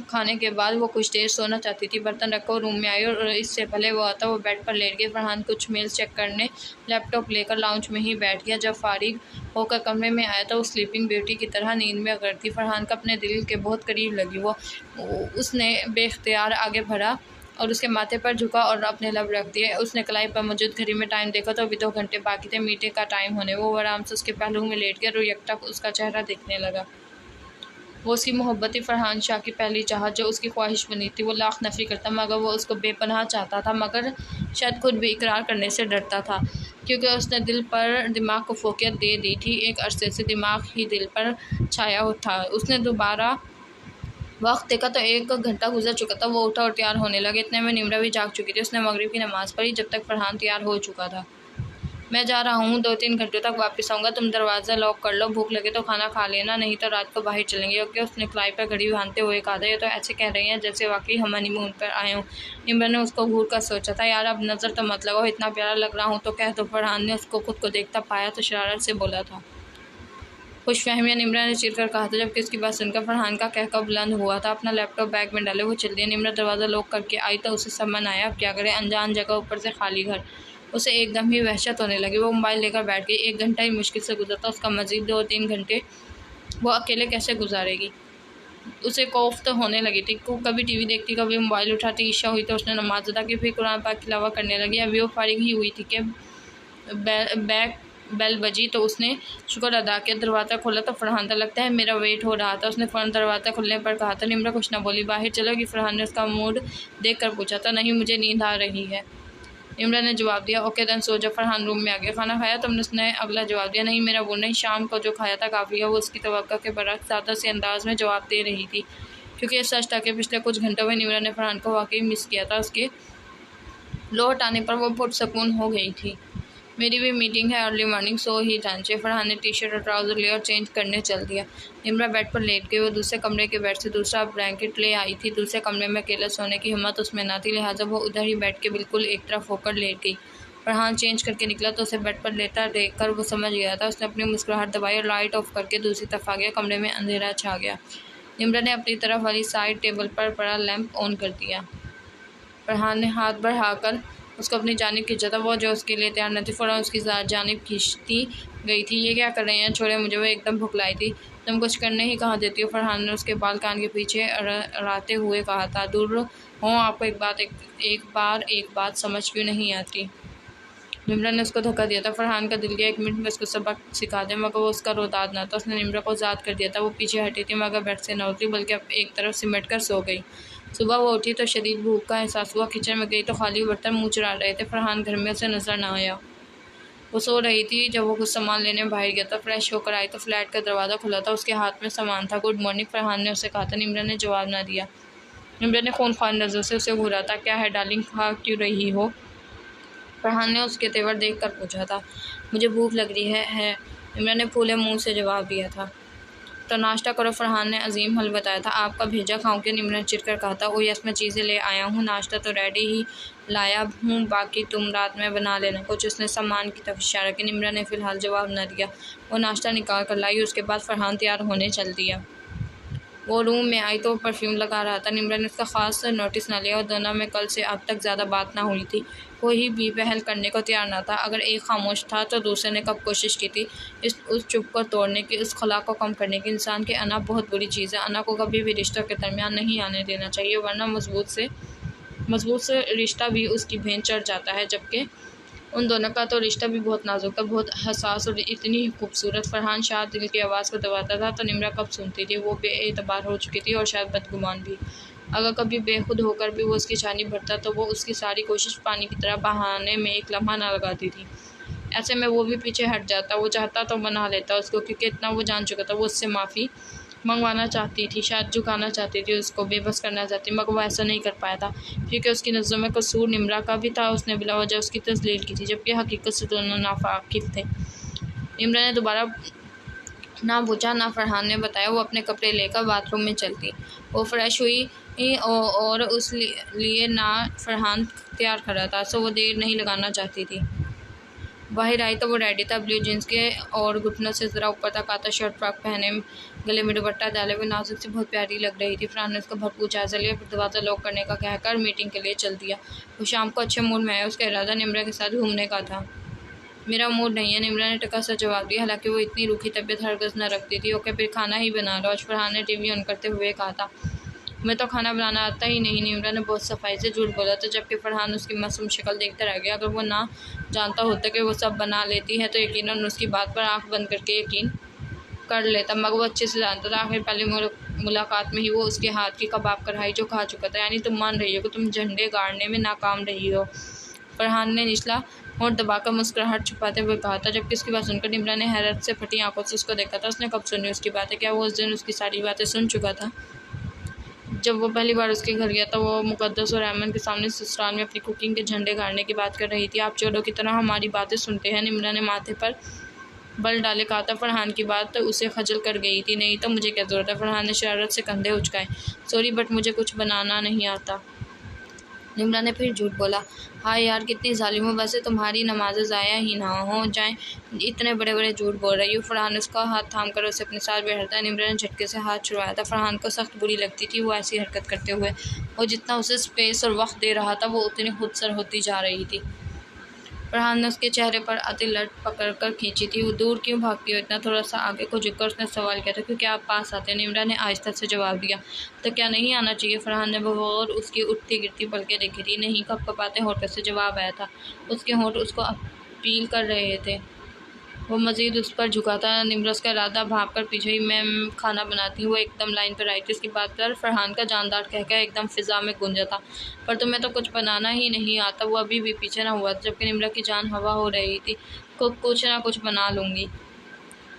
Speaker 1: खाने के बाद वो कुछ देर सोना चाहती थी। बर्तन रखकर रूम में आई और इससे पहले वो आता वो बेड पर लेट गई। फरहान कुछ मेल्स चेक करने लैपटॉप लेकर लाउंज में ही बैठ गया। जब फारिग होकर कमरे में आया तो वो स्लीपिंग ब्यूटी की तरह नींद में अगर थी। फरहान का अपने दिल के बहुत करीब लगी। उसने बेख्तियार आगे बढ़ा और उसके माथे पर झुका और अपने लब रख दिए। उसने कलाई पर मौजूद घड़ी में टाइम देखा तो अभी 2 घंटे बाकी थे मीटिंग का टाइम होने। वो आराम से उसके पहलू में लेट गया और यकटक उसका चेहरा देखने लगा। वो उसकी मोहब्बती फरहान शाह की पहली चाहत जो उसकी ख्वाहिश बनी थी। वो लाख नफ़ी करता, मगर वो उसको बेपनाह चाहता था, मगर शायद खुद भी इकरार करने से डरता था, क्योंकि उसने दिल पर दिमाग को फोकियत दे दी थी। एक अरसे से दिमाग ही दिल पर छाया था। उसने दोबारा वक्त देखा तो 1 घंटा गुजर चुका था। वो उठा और तैयार होने लगा। इतने में निम्रा भी जाग चुकी थी। उसने मगरिब की नमाज़ पढ़ी जब तक फरहान तैयार हो चुका था। मैं जा रहा हूँ, 2-3 घंटों तक वापस आऊँगा। तुम दरवाज़ा लॉक कर लो, भूख लगे तो खाना खा लेना, नहीं तो रात को बाहर चलेंगे। ओके, उसने कलाई पर घड़ी बांधते हुए कहा था। ये तो ऐसे कह रही हैं जैसे वाकई हम हनीमून पर आए हों। निम्रा ने उसको घूर कर सोचा था, यार अब नज़र तो मत लगाओ, इतना प्यारा लग रहा हूँ तो कह दो। फरहान ने उसको खुद को देखता पाया तो शरारत से बोला था। खुशफहमिया निम्रा ने चिढ़कर कहा था, जबकि उसकी बात सुनकर फरहान का कहका बुलंद हुआ था। अपना लैपटॉप बैग में डाले वो चल दिया। निम्रा दरवाज़ा लॉक करके आई तो उसे समन आया, अब क्या करे, अनजान जगह, ऊपर से खाली घर। उसे एकदम ही वहशत होने लगी। वो मोबाइल लेकर बैठ गई। 1 घंटा ही मुश्किल से गुजरता, उसका मज़ीद 2-3 घंटे वो अकेले कैसे गुजारेगी। उसे खौफ तो होने लगी थी। कभी टीवी देखती, कभी मोबाइल उठाती। ईशा हुई तो उसने नमाज अदा की, फिर कुरान पाक की तिलावत करने लगी। अभी वो फारिग ही हुई थी कि बेल बजी तो उसने शुक्र अदा किया। दरवाज़ा खोला तो फरहान था। लगता है मेरा वेट हो रहा था, उसने फ़ौरन दरवाज़ा खुलने पर कहा था। निम्रा कुछ न बोली। बाहर चलोगी? फरहान ने उसका मूड देख कर पूछा था। नहीं, मुझे नींद आ रही है, निम्रा ने जवाब दिया। ओके देन सो जा। फरहान रूम में आ गया। खाना खाया तुमने? उसने अगला जवाब दिया। नहीं, मेरा वो नहीं, शाम को जो खाया था काफ़ी है। वो उसकी तवक्को के बरक्स सादा से अंदाज में जवाब दे रही थी, क्योंकि ये सच था कि पिछले कुछ घंटों में निम्रा ने फरहान को वाकई मिस किया था। उसके लौट आने पर वो पुरसकून हो गई थी। मेरी भी मीटिंग है अर्ली मॉर्निंग, सो ही ढांचे। फरहान ने टी-शर्ट और ट्राउज़र लिया और चेंज करने चल दिया। निम्रा बेड पर लेट गई। वो दूसरे कमरे के बेड से दूसरा ब्लैंकेट ले आई थी। दूसरे कमरे में अकेले सोने की हिम्मत उसमें ना थी, लिहाजा वो उधर ही बेड के बिल्कुल एक तरफ होकर लेट गई। फरहान चेंज करके निकला तो उसे बेड पर लेटा देखकर वो समझ गया था। उसने अपनी मुस्कुराहट दबाई और लाइट ऑफ करके दूसरी तरफ आ गया। कमरे में अंधेरा छा गया। निम्रा ने अपनी तरफ वाली साइड टेबल पर पड़ा लैंप ऑन कर दिया। फरहान ने हाथ बढ़ाकर उसको अपनी जानिब खींचा था। वो जो उसके लिए तैयार न थी, फ़ौरन उसकी जानिब खींचती गई थी। ये क्या कर रही हैं? छोड़े मुझे, वो एकदम भुखलाई थी। तुम कुछ करने ही कहाँ देती हो? फरहान ने उसके बाल कान के पीछे अड़ाते हुए कहा था। दूर हो, आपको एक बात समझ क्यों नहीं आती? निम्रा ने उसको धक्का दिया था। फरहान का दिल गया 1 मिनट में उसको सबक सिखा दे, मगर वो उसका रोदाद न था। उसने निम्रा को आज़ाद कर दिया था। वो पीछे हटी थी, मगर बेड से न उतरी, बल्कि एक तरफ सिमट कर सो गई। सुबह वो उठी तो शदीद भूख का एहसास हुआ। किचन में गई तो खाली बर्तन मुँह चढ़ा रहे थे। फरहान घर में उसे नजर न आया। वो सो रही थी जब वो कुछ सामान लेने बाहर गया था। फ्रेश होकर आई तो फ्लैट का दरवाज़ा खुला था। उसके हाथ में सामान था। गुड मॉर्निंग, फरहान ने उसे कहा था। निम्रा ने जवाब न दिया। निम्रा ने खूनख्वार नज़रों से उसे घूरा था। क्या है डार्लिंग, खा क्यों रही हो? फरहान ने उसके तेवर देख कर पूछा था। मुझे भूख लग रही है। निम्रा ने फूले मुंह से जवाब दिया था। तो नाश्ता करो, फरहान ने अजीम हल बताया था। आपका भेजा खाऊं क्या? निम्रा ने चिढ़कर कहा था। ओ यस, मैं चीज़ें ले आया हूँ, नाश्ता तो रेडी ही लाया हूँ, बाकी तुम रात में बना लेना कुछ। उसने सामान की तरफ इशारा किया। निम्रा ने फ़िलहाल जवाब न दिया। वो नाश्ता निकाल कर लाई। उसके बाद फरहान तैयार होने चल दिया। वो रूम में आई तो वो परफ्यूम लगा रहा था। निम्रा ने उसका ख़ास नोटिस न लिया और दोनों में कल से अब तक ज़्यादा बात ना हुई थी। कोई भी पहल करने को तैयार न था। अगर एक खामोश था तो दूसरे ने कब कोशिश की थी उस चुप को तोड़ने की, उस खला को कम करने की। इंसान के अना बहुत बुरी चीज़ है। अना को कभी भी रिश्तों के दरमियान नहीं आने देना चाहिए, वरना मजबूत से रिश्ता भी उसकी भेंट चढ़ जाता है। जबकि उन दोनों का तो रिश्ता भी बहुत नाजुक था, बहुत हसास और इतनी खूबसूरत। फरहान शायद दिल की आवाज़ को दबाता था तो निम्रा कब सुनती थी। वो बेएतबार हो चुकी थी और शायद बदगुमान भी। अगर कभी बेखुद होकर भी वो उसकी छानी भरता तो वो उसकी सारी कोशिश पानी की तरह बहाने में एक लम्हा ना लगाती थी। ऐसे में वो भी पीछे हट जाता। वो चाहता तो मना लेता उसको, क्योंकि इतना वो जान चुका था। वो उससे माफ़ी मंगवाना चाहती थी, शायद झुकाना चाहती थी, उसको बेबस करना चाहती, मगर वो ऐसा नहीं कर पाया था, क्योंकि उसकी नज़रों में कसूर निम्रा का भी था। उसने बिला वजह उसकी तस्लील की थी, जबकि हकीकत से दोनों नावाकिफ़ थे। निम्रा ने दोबारा ना पूछा ना फरहान ने बताया। वो अपने कपड़े लेकर बाथरूम में चलती। वो फ्रेश हुई और उस लिए ना फरहान तैयार खड़ा था, सो वो देर नहीं लगाना चाहती थी। बाहर आई तो वो रेडी था, ब्लू जीन्स के और घुटनों से ज़रा ऊपर तक आता शर्ट फ्रॉक पहने, गले में दुपट्टा डाले हुए, नाजुक से बहुत प्यारी लग रही थी। फरहान ने उसका भरपूर जायज़ा लिया, फिर दरवाज़ा लॉक करने का कहकर मीटिंग के लिए चल दिया। वो शाम को अच्छे मूड में आया। उसका इरादा निम्रा के साथ घूमने का था। मेरा मूड नहीं है, निम्रा ने टका सा जवाब दिया। हालांकि वो इतनी रूखी तबीयत हरगिज़ न रखती थी। ओके, फिर खाना ही बना लो आज, फरहान ने टीवी ऑन करते हुए कहा था। मैं तो खाना बनाना आता ही नहीं, निम्रा ने बहुत सफाई से झूठ बोला था, जबकि फरहान उसकी मासूम शक्ल देखता रह गया। अगर वो ना जानता होता कि वो सब बना लेती है तो यकीनन उसकी बात पर आंख बंद करके यकीन कर लेता, मगर वो अच्छे से जानता था। आखिर पहली मुलाकात में ही वो उसके हाथ की कबाब कढ़ाई जो खा चुका था। यानी तुम मान रही हो कि तुम झंडे गाड़ने में नाकाम रही हो? फरहान ने निचला होंठ दबाकर मुस्कुराहट छुपाते हुए कहा था, जबकि उसकी बात सुनकर निम्रा ने हैरत से फटी आंखों से उसको देखा था। उसने कब सुनी उसकी बातें? क्या वो उस दिन उसकी सारी बातें सुन चुका था? जब वो पहली बार उसके घर गया तो वो मुक़द्दस और अयमन के सामने ससुराल में अपनी कुकिंग के झंडे गाड़ने की बात कर रही थी। आप चोरों की तरह हमारी बातें सुनते हैं। निम्रा ने माथे पर बल डाले कहा था। फरहान की बात तो उसे खजल कर गई थी। नहीं तो मुझे क्या ज़रूरत है। फरहान ने शरारत से कंधे उचकाए। सॉरी बट मुझे कुछ बनाना नहीं आता। निम्रा ने फिर झूठ बोला। हाँ यार कितनी जालिम हो। वैसे तुम्हारी नमाज़ें ज़ाया ही ना हो जाएं, इतने बड़े बड़े झूठ बोल रही हो। फरहान ने उसका हाथ थाम कर उसे अपने साथ बैठाता। निम्रा ने झटके से हाथ छुड़वाया था। फरहान को सख्त बुरी लगती थी वो ऐसी हरकत करते हुए। वो जितना उसे स्पेस और वक्त दे रहा था वो उतनी खुदसर होती जा रही थी। फरहान ने उसके चेहरे पर आती लट पकड़ कर खींची थी। वो दूर क्यों भागती हो इतना। थोड़ा सा आगे को झुककर उसने सवाल किया था। क्योंकि आप पास आते। निम्रा ने आहिस्ता से जवाब दिया। तो क्या नहीं आना चाहिए। फरहान ने बगौर उसकी उठती गिरती पलकें देखी थी। नहीं, कपकपाते होठों से जवाब आया था। उसके होंठ उसको अपील कर रहे थे। वो मज़ीद उस पर झुका था। निम्रा उसका इरादा भाप कर पीछे ही मैं खाना बनाती हूँ। वो एकदम लाइन पर आई थी। उसकी बात पर फरहान का जानदार कहकर एकदम फ़िज़ा में गूंजा था। पर तुम्हें तो कुछ बनाना ही नहीं आता। वो अभी भी पीछे ना हुआ जबकि निम्रा की जान हवा हो रही थी। कुछ ना कुछ बना लूँगी,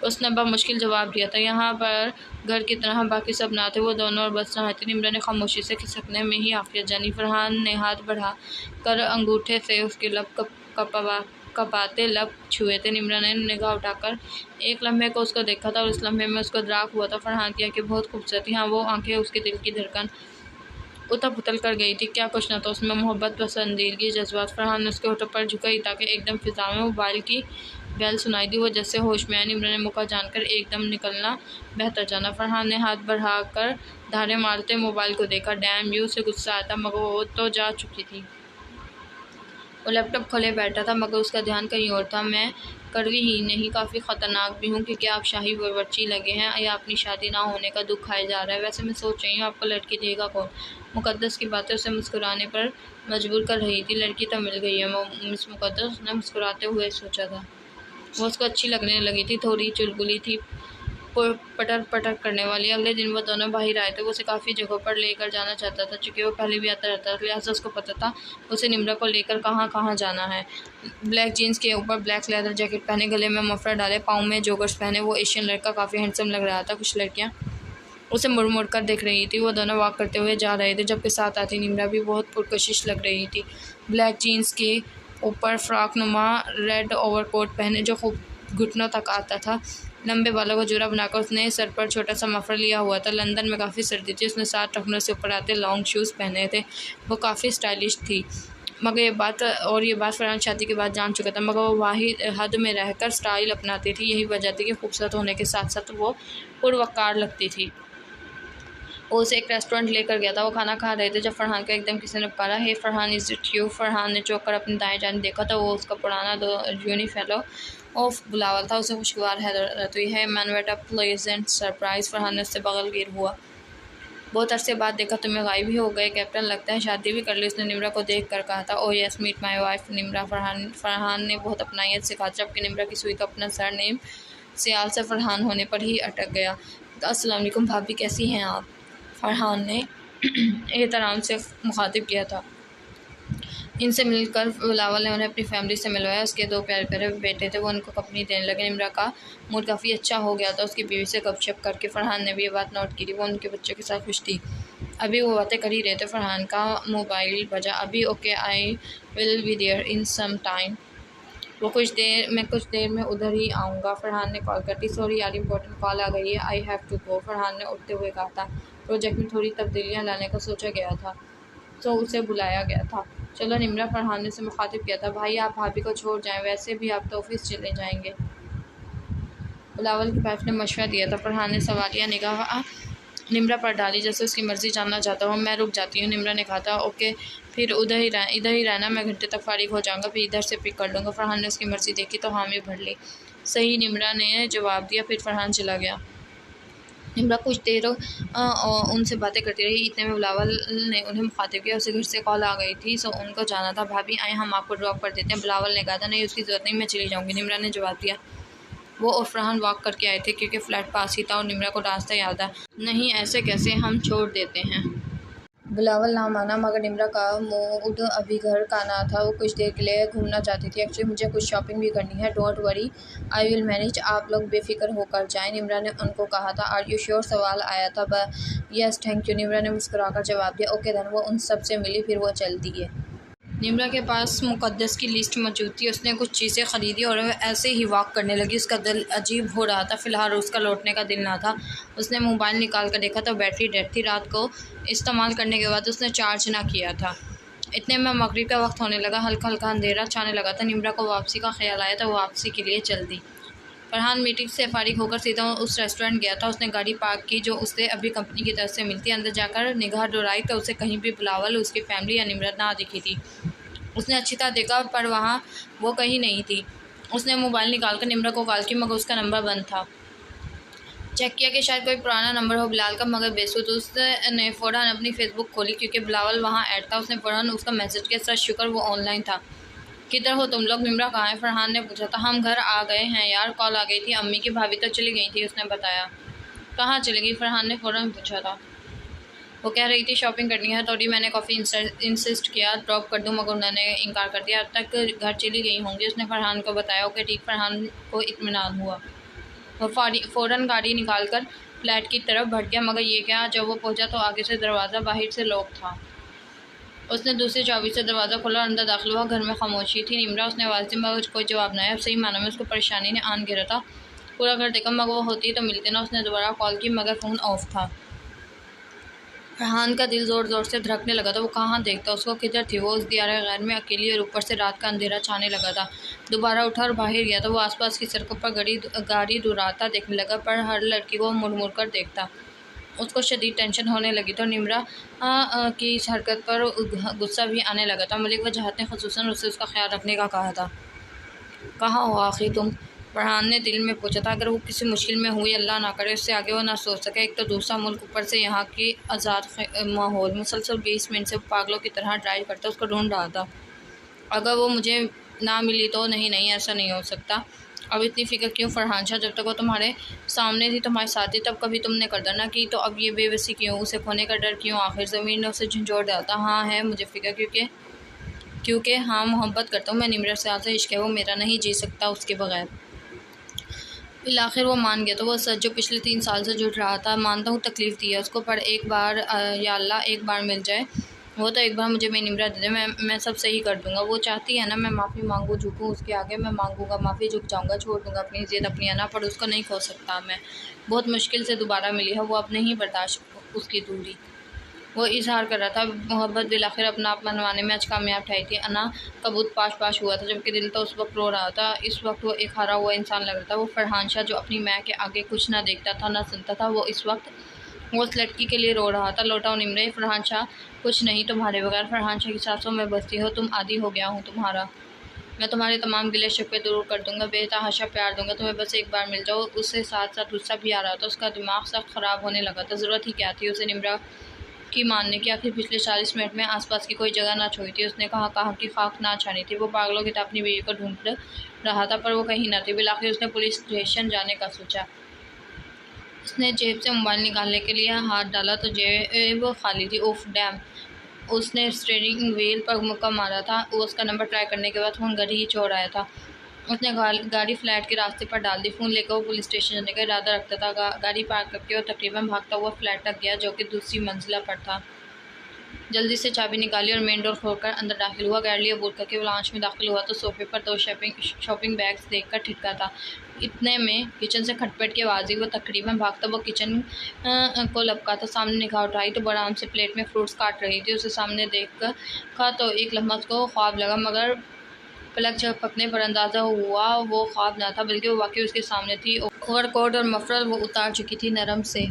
Speaker 1: उसने मुश्किल जवाब दिया था। यहाँ पर घर की तरह बाकी सब ना थे। वो दोनों और बस ना थे। निम्रा ने खामोशी से खिसकने में ही आफियत जानी। फरहान ने हाथ बढ़ा कर अंगूठे से उसके लब कपाते लब छुए थे। निम्रा ने निगाह उठाकर एक लम्हे को उसको देखा था और उस लम्हे में उसको इदराक हुआ था फरहान की आंखें बहुत खूबसूरत थी। हाँ, वो आंखें उसके दिल की धड़कन उथल पुथल कर गई थी। क्या कुछ न था उसमें, मोहब्बत, पसंदीदगी, जज्बात। फरहान ने उसके होठों पर झुकाई ताकि एकदम फिजा में मोबाइल की बेल सुनाई दी। वो जैसे होश में आई। निम्रा ने मौका जानकर एकदम निकलना बेहतर जाना। फरहान ने हाथ बढ़ाकर धारे मारते मोबाइल को देखा। डैम यू से गुस्सा आया था मगर वो तो जा चुकी थी। वो लैपटॉप खोले बैठा था मगर उसका ध्यान कहीं और था। मैं कड़वी ही नहीं काफ़ी ख़तरनाक भी हूँ क्योंकि आप शाही बावर्ची लगे हैं या अपनी शादी ना होने का दुख खाया जा रहा है। वैसे मैं सोच रही हूँ आपको लड़की देगा कौन। मुक़द्दस की बातें उसे मुस्कुराने पर मजबूर कर रही थी। लड़की तो मिल गई है मिस मुक़द्दस ने मुस्कुराते हुए सोचा था। वो उसको अच्छी लगने लगी थी। थोड़ी चुलबुली थी, पटर पटर करने वाली। अगले दिन वो दोनों बाहर आए थे। वो उसे काफ़ी जगहों पर लेकर जाना चाहता था चूँकि वो पहले भी आता रहता था, लिहाजा उसको पता था उसे निम्रा को लेकर कहाँ कहाँ जाना है। ब्लैक जीन्स के ऊपर ब्लैक लेदर जैकेट पहने, गले में मफलर डाले, पाँव में जोगर्स पहने वो एशियन लड़का काफ़ी हैंडसम लग रहा था। कुछ लड़कियाँ उसे मुड़ मुड़ कर देख रही थी। वो दोनों वॉक करते हुए जा रहे थे जबकि साथ आती निम्रा भी बहुत पुरकशिश लग रही थी। ब्लैक जीन्स के ऊपर फ्रॉक नुमा रेड ओवरकोट पहने जो खूब घुटनों तक आता था। लंबे बालों को जूरा बनाकर उसने सर पर छोटा सा मफलर लिया हुआ था। लंदन में काफ़ी सर्दी थी। उसने 7 टखनों से ऊपर आते लॉन्ग शूज़ पहने थे। वो काफ़ी स्टाइलिश थी। मगर ये बात फरहान शादी के बाद जान चुका था मगर वो वाहिद हद में रहकर स्टाइल अपनाती थी। यही वजह थी कि खूबसूरत होने के साथ साथ वो पुरवकार लगती थी। वो उसे एक रेस्टोरेंट लेकर गया था। वो खाना खा रहे थे जब फरहान को एकदम किसी ने पुकारा। Hey Farhan, is it you. Farhan ने चौंक कर अपनी दाएं जान देखा तो वो उसका पुराना यूनी फेलो ऑफ बुलावल था। उसे खुशगवार हैरत हुई। Hey man what a pleasant surprise. Farhan ने उससे बगल गिर हुआ। बहुत अरसे बाद देखा तुम्हें, गायब ही हो गए कैप्टन, लगता है शादी भी कर ली। उसने निम्रा को देख कर कहा था। Oh yes, meet my wife Nimra. Farhan ने बहुत अपनायत से कहा जबकि निम्रा की सुई का अपना सर नेम सियाल से फरहान होने पर ही अटक गया। अस्सलाम वालेकुम भाभी, कैसी हैं आप। फरहान ने एहतराम से मुखातिब किया था। इनसे मिलकर बिलावल ने उन्हें अपनी फैमिली से मिलवाया। उसके 2 प्यारे प्यारे बेटे थे। वो उनको कंपनी देने लगे। निम्रा का मूड काफ़ी अच्छा हो गया था उसकी बीवी से गपशप करके। फरहान ने भी ये बात नोट की थी। वो उनके बच्चों के साथ खुश थी। अभी वो बातें कर ही रहे थे। फरहान का मोबाइल बजा। अभी okay, I will be there in some time. मैं कुछ देर में उधर ही आऊँगा। फरहान ने कॉल कर दी। सॉरी यार, इंपॉर्टेंट कॉल आ गई है, I have to go. Farhan ने उठते हुए कहा था। प्रोजेक्ट में थोड़ी तब्दीलियाँ लाने का सोचा गया था तो उसे बुलाया गया था। चलो निम्रा, फरहान ने उसे मुखातिब किया था। भाई आप भाभी को छोड़ जाएं, वैसे भी आप तो ऑफिस चले जाएंगे। बिलावल की वाइफ ने मशवरा दिया था। फरहान ने सवालिया निगाह निम्रा पर डाली जैसे उसकी मर्ज़ी जानना चाहता हूँ। मैं रुक जाती हूँ। निम्रा ने कहा था। ओके, फिर इधर ही रहना, मैं घंटे तक फारिग हो जाऊँगा, फिर इधर से पिक कर लूँगा। फरहान ने उसकी मर्ज़ी देखी तो हामी भर ली। सही, निम्रा ने जवाब दिया। फिर फरहान चला गया। निम्रा कुछ देर उनसे बातें करती रही। इतने में बिलावल ने उन्हें मुखातिब किया। उसे घर से कॉल आ गई थी सो उनको जाना था। भाभी आए, हम आपको ड्रॉप कर देते हैं। बिलावल ने कहा था। नहीं, उसकी ज़रूरत नहीं, मैं चली जाऊँगी, निम्रा ने जवाब दिया। वो और फरहान वॉक करके आए थे क्योंकि फ़्लैट पास ही था और निम्रा को रास्ता याद था। नहीं, ऐसे कैसे, हम छोड़ देते हैं। बिलावल ना माना, मगर निम्रा का मूड अभी घर का ना था। वो कुछ देर के लिए घूमना चाहती थी। एक्चुअली मुझे कुछ शॉपिंग भी करनी है। Don't worry, I will manage, आप लोग बेफिक्र होकर जाएं, निम्रा ने उनको कहा था। आर यू श्योर, सवाल आया था। यस थैंक यू, निम्रा ने मुस्कुराकर जवाब दिया। ओके धन। वो उन सब से मिली, फिर वो चल दिए। निम्रा के पास मुक़द्दस की लिस्ट मौजूद थी। उसने कुछ चीज़ें ख़रीदी और ऐसे ही वॉक करने लगी। उसका दिल अजीब हो रहा था। फ़िलहाल उसका लौटने का दिल ना था। उसने मोबाइल निकाल कर देखा तो बैटरी डेड थी। रात को इस्तेमाल करने के बाद उसने चार्ज ना किया था। इतने में मगरिब का वक्त होने लगा। हल्का हल्का अंधेरा छाने लगा था। निम्रा को वापसी का ख्याल आया तो वो वापसी के लिए चल दी। फरहान मीटिंग से फारिग होकर सीधा उस रेस्टोरेंट गया था। उसने गाड़ी पार्क की जो उसे अभी कंपनी की तरफ से मिलती। अंदर जाकर निगाह दौड़ाई तो उसे कहीं भी बिलावल, उसकी फैमिली या निम्रा ना दिखी थी। उसने अच्छी तरह देखा पर वहाँ वो कहीं नहीं थी। उसने मोबाइल निकाल कर निम्रा को कॉल की, मगर उसका नंबर बंद था। चेक किया कि शायद कोई पुराना नंबर हो बिलाल का, मगर बेसुध। उसने फ़ौरन अपनी फ़ेसबुक खोली क्योंकि बिलावल वहाँ ऐड था। उसने फ़ौरन उसका मैसेज किया, सर शुक्र वो ऑनलाइन था। किधर हो तुम लोग, निम्रा कहाँ है, फरहान ने पूछा था। हम घर आ गए हैं यार, कॉल आ गई थी अम्मी की, भाभी तो चली गई थी, उसने बताया। कहाँ चली गई, फरहान ने फ़ौरन पूछा था। वो कह रही थी शॉपिंग करनी है, थोड़ी मैंने काफ़ी इंसिस्ट किया ड्रॉप कर दूं, मगर उन्होंने इनकार कर दिया। अब तक घर चली गई होंगी, उसने फरहान को बताया। ओके ठीक, फरहान को इत्मीनान हुआ। वो फ़ौरन गाड़ी निकाल कर फ्लैट की तरफ बढ़ गया, मगर ये क्या, जब वो पहुंचा तो आगे से दरवाज़ा बाहर से लॉक था। उसने दूसरी चाबी से दरवाज़ा खोला और अंदर दाखिल हुआ। घर में खामोशी थी। निम्रा, उसने आवाज़ दी मगर कोई जवाब न आया। अब सही मानों में उसको परेशानी ने आन घेरा था। पूरा घर देखा मगर वो होती तो मिलते ना। उसने दोबारा कॉल की मगर फ़ोन ऑफ था। फरहान का दिल ज़ोर ज़ोर से धड़कने लगा था। वो कहाँ देखता, उसको किधर थी वो, उस दियारे गैर में अकेली, और ऊपर से रात का अंधेरा छाने लगा था। दोबारा उठा और बाहर गया तो वो आसपास की सड़कों पर गाड़ी दुराता देखने लगा, पर हर लड़की को मुड़ मुड़ कर देखता। उसको शदीद टेंशन होने लगी तो निम्रा की इस हरकत पर गुस्सा भी आने लगा था। मलिक वजाहत ने ख़ुसूसन उससे उसका ख्याल रखने का कहा था। कहाँ हो आखिर तुम, फरहान ने दिल में पूछा था। अगर वो किसी मुश्किल में हुई, अल्लाह ना करे, उससे आगे वो ना सोच सके। एक तो दूसरा मुल्क, ऊपर से यहाँ की आज़ाद माहौल। मुसलसल 20 मिनट से पागलों की तरह ड्राइव करता उसको ढूंढ रहा था। अगर वो मुझे ना मिली तो नहीं नहीं, ऐसा नहीं हो सकता। अब इतनी फ़िक्र क्यों फरहान शाह, जब तक वो तुम्हारे सामने थी, तुम्हारे साथ थी, तब कभी तुमने कदर ना की, तो अब ये बेबसी क्यों, उसे खोने का डर क्यों। आखिर ज़मीन ने उसे झंझोड़ डाला था। हाँ है मुझे फ़िक्र, क्योंकि हाँ मोहब्बत करता हूँ मैं निम्रा से इश्क है वो मेरा, नहीं जी सकता उसके बगैर। फिर आखिर वो मान गया तो वो सच जो पिछले 3 साल से जुड़ रहा था। मानता हूँ तकलीफ़ दी है उसको, पर एक बार या अल्लाह एक बार मिल जाए, वो तो एक बार मुझे मेरी निम्रा दे दे, मैं सब सही कर दूँगा। वो चाहती है ना मैं माफ़ी मांगूँ, झुकूँ उसके आगे, मैं मांगूँगा माफ़ी, झुक जाऊँगा, छोड़ दूँगा अपनी ज़िद अपनी अना, पर उसको नहीं खो सकता मैं। बहुत मुश्किल से दोबारा मिली है वो, अब नहीं बर्दाश्त उसकी दूरी। वो इज़हार कर रहा था। मोहब्बत दिल आखिर अपना आप मनवाने में आज कामयाब ठहरी थी। अना का बुत पाश पाश हुआ था, जबकि दिल तो उस वक्त रो रहा था। इस वक्त वो एक हारा हुआ इंसान लग रहा था। वो फरहान शाह जो अपनी माँ के आगे कुछ ना देखता था ना सुनता था, वो इस वक्त वो उस लड़की के लिए रो रहा था। लौटाओ निमरे, फरहान शाह कुछ नहीं तुम्हारे बगैर। फरहान शाह की सांसों में बसती हो तुम, आदी हो गया हूँ तुम्हारा। मैं तुम्हारे तमाम गिले शिकवे दूर कर दूंगा, बेतहाशा प्यार दूंगा तुम्हें, बस एक बार मिल जाओ। उससे साथ साथ गुस्सा भी आ रहा था। उसका दिमाग सख्त ख़राब होने लगा था। ज़रूरत ही क्या थी उसे निम्रा की मानने की। आखिर पिछले 40 मिनट में आसपास की कोई जगह ना छोड़ी थी। उसने कहाँ की खाक ना छानी थी। वो पागलों की तरह अपनी बीवी को ढूंढ रहा था, पर वो कहीं ना थी। बिलाखिर उसने पुलिस स्टेशन जाने का सोचा। उसने जेब से मोबाइल निकालने के लिए हाथ डाला तो जेब खाली थी। उफ डैम, उसने स्टीयरिंग व्हील पर मुक्का मारा था। वो उसका नंबर ट्राई करने के बाद फ़ोन घर ही छोड़ आया था। उसने गाड़ी फ्लैट के रास्ते पर डाल दी। फ़ोन लेकर वो पुलिस स्टेशन जाने का इरादा रखता था। गाड़ी पार्क करके वो तकरीबन भागता हुआ फ्लैट तक गया जो कि दूसरी मंजिला पर था। जल्दी से चाबी निकाली और मेन डोर खोलकर अंदर दाखिल हुआ। गाड़ी लिए बूट करके वो लॉन्च में दाखिल हुआ तो सोफे पर 2 शॉपिंग बैग्स देखकर ठिठका था। इतने में किचन से खटपट की आवाज़ आई। वो तकरीबन भागता वो किचन को लपका था। सामने निगाह उठाई तो बड़ा आराम से प्लेट में फ्रूट्स काट रही थी। उसे सामने देख कर तो एक लम्हा उसको ख्वाब लगा, मगर पलक झपकने पर अंदाज़ा हुआ वो ख्वाब न था, बल्कि वो वाकई उसके सामने थी। ओवरकोट और मफरल वो उतार चुकी थी नरम से।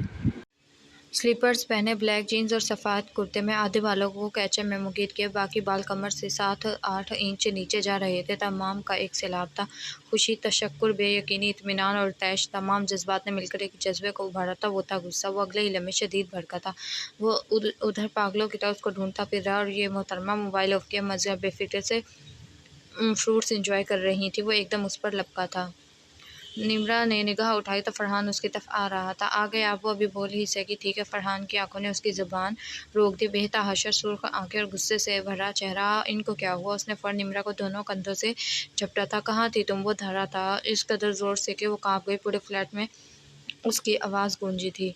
Speaker 1: स्लीपर्स पहने, ब्लैक जीन्स और सफ़ाद कुर्ते में, आधे बालों को कैचे में मुकीद किए, बाकी बाल कमर से 7-8 इंच नीचे जा रहे थे। तमाम का एक सैलाब था। खुशी, तशक्कुर, बेयकीनी, इत्मीनान और तैश, तमाम जज्बात ने मिलकर एक जज्बे को उभारा था। वो था गुस्सा। वो अगले ही लम्हे शदीद भड़का था। वो उधर पागलों की तरह उसको ढूंढता फिर रहा, और ये मोहतरमा मोबाइल ऑफ किए मज़े बेफिक्र से फ्रूट्स इंजॉय कर रही थी। वो एकदम उस पर लपका था। निम्रा ने निगाह उठाई तो फरहान उसकी तरफ आ रहा था। आ गए आप? वो अभी बोल ही सकी थी कि फरहान की आंखों ने उसकी ज़ुबान रोक दी। बेतहाशा सुर्ख आंखें और गुस्से से भरा चेहरा। इनको क्या हुआ? उसने फ़ौरन निम्रा को दोनों कंधों से झपटा था। कहाँ थी तुम? वो धरा था इस कदर ज़ोर से कि वो काँप गई। पूरे फ्लैट में उसकी आवाज़ गूंजी थी।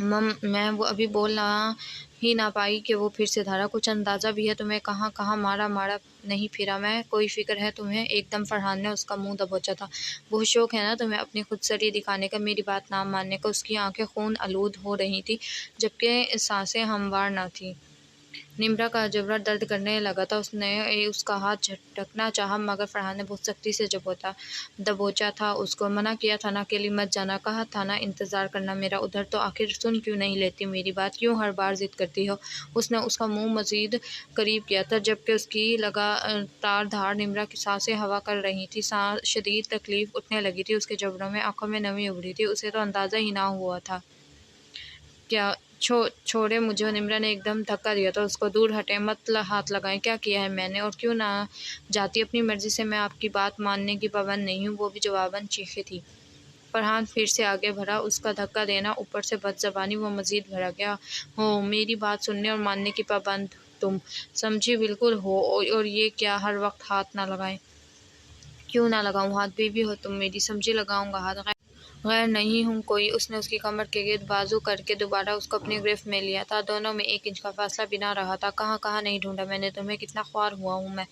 Speaker 1: मैं वो अभी बोलना ही ना पाई कि वो फिर से धरा। कुछ अंदाज़ा भी है तुम्हें? कहाँ कहाँ मारा मारा नहीं फिरा मैं? कोई फ़िक्र है तुम्हें? एकदम फरहान ने उसका मुंह दबोचा था। बहुत शौक है ना तुम्हें अपनी खुदसरी दिखाने का, मेरी बात ना मानने का। उसकी आंखें खून आलूद हो रही थी जबकि सांसें हमवार न थीं। निम्रा का जबड़ा दर्द करने लगा था। उसने उसका हाथ झटकना चाहा मगर फरहान ने बहुत सख्ती से दबोचा था उसको। मना किया था ना, अकेली मत जाना। कहा था ना इंतज़ार करना मेरा उधर। तो आखिर सुन क्यों नहीं लेती मेरी बात? क्यों हर बार ज़िद करती हो? उसने उसका मुंह मज़ीद करीब किया था जबकि उसकी लगातार धार निम्रा की सांसें हवा कर रही थी। शदीद तकलीफ़ उठने लगी थी उसके जबड़ों में। आंखों में नमी उभरी थी। उसे तो अंदाज़ा ही ना हुआ था। क्या छोड़े मुझे। निम्रा ने एकदम धक्का दिया था उसको। दूर हटे, मत हाथ लगाएं। क्या किया है मैंने? और क्यों ना जाती अपनी मर्जी से? मैं आपकी बात मानने की पाबंद नहीं हूँ। वो भी जवाबन चीखी थी। फरहान फिर से आगे बढ़ा। उसका धक्का देना, ऊपर से बदज़बानी, वो मज़ीद भरा गया। हो मेरी बात सुनने और मानने की पाबंद तुम, समझी? बिल्कुल हो। और ये क्या, हर वक्त हाथ ना लगाएं। क्यों ना लगाऊं हाथ? बीवी हो तुम मेरी, समझी? लगाऊंगा हाथ। गैर नहीं हूँ कोई। उसने उसकी कमर के गिर्द बाजू करके दोबारा उसको अपनी गिरफ्त में लिया था। दोनों में 1 इंच का फासला भी ना रहा था। कहाँ कहाँ नहीं ढूंढा मैंने तुम्हें। कितना ख्वार हुआ हूँ मैं,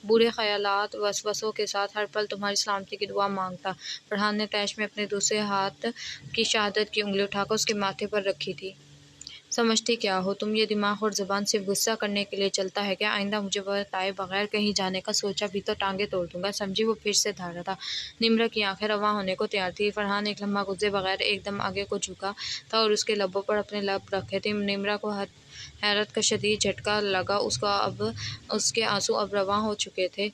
Speaker 1: बुरे ख्यालात वसवसों के साथ हर पल तुम्हारी सलामती की दुआ मांगता। फरहान ने तैश में अपने दूसरे हाथ की शहादत की उंगली उठाकर उसके माथे पर रखी थी। समझती क्या हो तुम? ये दिमाग और ज़ुबान सिर्फ गुस्सा करने के लिए चलता है क्या? आइंदा मुझे बताए बगैर कहीं जाने का सोचा भी तो टांगे तोड़ दूंगा, समझी? वो फिर से धारा था। निम्रा की आंखें रवां होने को तैयार थी। फरहान एक लम्हा गुजरे बगैर एकदम आगे को झुका था और उसके लबों पर अपने लब रखे थे। निम्रा को हैरत का शदीद झटका लगा। उसके आंसू अब रवां हो चुके थे।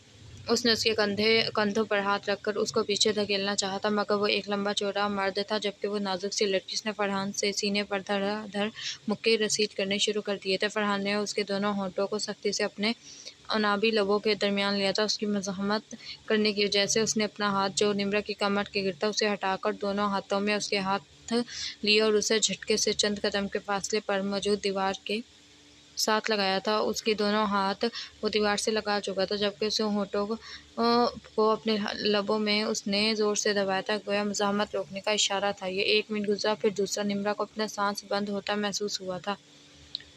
Speaker 1: उसने उसके कंधों पर हाथ रखकर उसको पीछे धकेलना चाहा था मगर वो एक लंबा चौड़ा मर्द था जबकि वो नाजुक सी लड़की। उसने फरहान से सीने पर धर मुक्के रसीद करने शुरू कर दिए थे। फरहान ने उसके दोनों होंठों को सख्ती से अपने अनाबी लबों के दरमियान लिया था। उसकी मज़ाहमत करने की वजह से उसने अपना हाथ जो निम्रा की कमर के गिरता उसे हटाकर दोनों हाथों में उसके हाथ लिए और उसे झटके से चंद कदम के फासले पर मौजूद दीवार के साथ लगाया था। उसके दोनों हाथ वो दीवार से लगा चुका था जबकि उसे होंठों को अपने लबों में उसने ज़ोर से दबाया था, गोया मज़ाहमत रोकने का इशारा था। ये 1 मिनट गुजरा, फिर दूसरा। निम्रा को अपना सांस बंद होता महसूस हुआ था।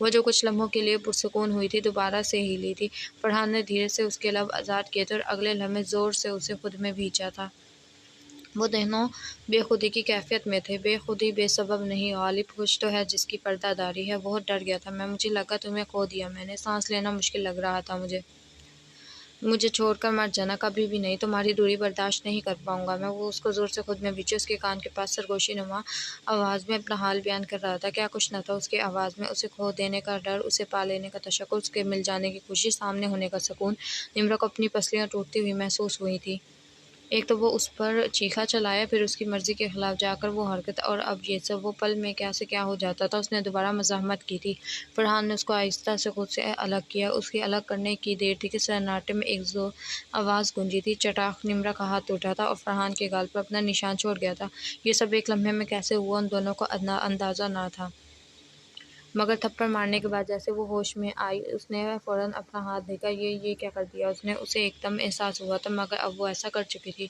Speaker 1: वो जो कुछ लम्हों के लिए पुरसुकून हुई थी दोबारा से हिली थी। फरहान ने धीरे से उसके लब आज़ाद किए थे और अगले लम्हे ज़ोर से उसे खुद में भींचा था। वो दोनों बेखुदी की कैफियत में थे। बेखुदी बेसबब नहीं, गालिब कुछ तो है जिसकी पर्दादारी है। बहुत डर गया था मैं। मुझे लगा तुम्हें खो दिया मैंने। सांस लेना मुश्किल लग रहा था मुझे छोड़कर मत जाना, कभी भी नहीं। तुम्हारी दूरी बर्दाश्त नहीं कर पाऊंगा मैं। वो उसको जोर से खुद में भींचे। उसके कान के पास सरगोशी नुमा आवाज़ में अपना हाल बयान कर रहा था। क्या कुछ न था उसकी आवाज़ में। उसे खो देने का डर, उसे पा लेने का तशक्कुर, उसके मिल जाने की खुशी, सामने होने का सुकून। निम्रा को अपनी पसलियाँ टूटती हुई महसूस हुई थी। एक तो वो उस पर चीखा चलाया, फिर उसकी मर्ज़ी के खिलाफ जाकर वो हरकत, और अब ये सब। वो पल में क्या से क्या हो जाता था। उसने दोबारा मज़ाहमत की थी। फरहान ने उसको आहिस्ता से खुद से अलग किया। उसकी अलग करने की देर थी कि सन्नाटे में एक जो आवाज़ गूंजी थी। चटाक। निम्रा का हाथ टूटा था और फरहान के गाल पर अपना निशान छोड़ गया था। ये सब एक लम्हे में कैसे हुआ उन दोनों को अंदाज़ा ना था मगर थप्पड़ मारने के बाद जैसे वो होश में आई उसने फ़ौरन अपना हाथ देखा। ये क्या कर दिया उसने? उसे एकदम एहसास हुआ था मगर अब वो ऐसा कर चुकी थी।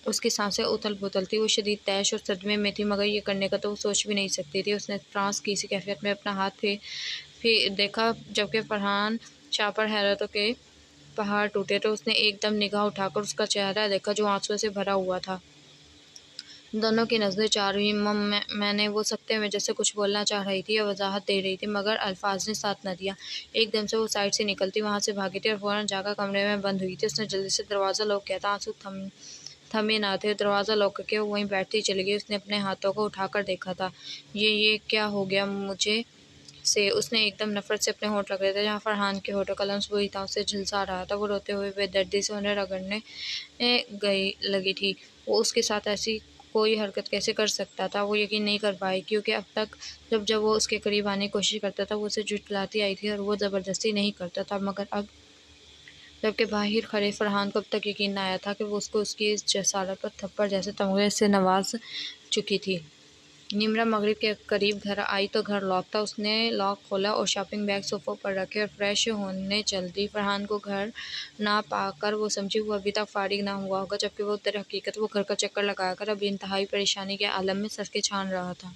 Speaker 1: उसकी सांसें उथल-पुथल थी। वो शदीद तैश और सदमे में थी मगर ये करने का तो वो सोच भी नहीं सकती थी। उसने ट्रांस की सी कैफियत में अपना हाथ फिर देखा जबकि फरहान शाह पर हैरतों के पहाड़ टूटे। तो उसने एकदम निगाह उठाकर उसका चेहरा देखा जो आंसुओं से भरा हुआ था। दोनों की नज़रें चार हुई। मैंने वो सकते में जैसे कुछ बोलना चाह रही थी या वजाहत दे रही थी मगर अल्फाज ने साथ न दिया। एकदम से वो साइड से निकलती वहाँ से भागी थी और फ़ौरन जाकर कमरे में बंद हुई थी। उसने जल्दी से दरवाज़ा लॉक किया था। आंसू थमे ना थे। दरवाज़ा लॉक करके वो वहीं बैठती चली गई। उसने अपने हाथों को उठाकर देखा था। ये क्या हो गया मुझे से? उसने एकदम नफ़रत से अपने होंठ रगड़े थे जहाँ फरहान के होठों का लम्स वही था। उसे झुलसा रहा था। वो रोते हुए बेदर्दी से उन्हें रगड़ने गई लगी थी। वो उसके साथ ऐसी कोई हरकत कैसे कर सकता था? वो यकीन नहीं कर पाई क्योंकि अब तक जब जब वो उसके करीब आने की कोशिश करता था वो उसे झुठलाती आई थी और वो ज़बरदस्ती नहीं करता था मगर अब जबकि बाहिर खड़े फरहान को अब तक यकीन न आया था कि वो उसको उसकी इस जसारत पर थप्पड़ जैसे तमगे से नवाज चुकी थी। निम्रा मगरिब के करीब घर आई तो घर लॉक था। उसने लॉक खोला और शॉपिंग बैग सोफ़ों पर रखे और फ्रेश होने चल दी। फरहान को घर ना पाकर वो समझी वो अभी तक फारिग ना हुआ होगा, जबकि वो दर हकीकत वो घर का चक्कर लगाकर अभी इंतहाई परेशानी के आलम में सर के छान रहा था।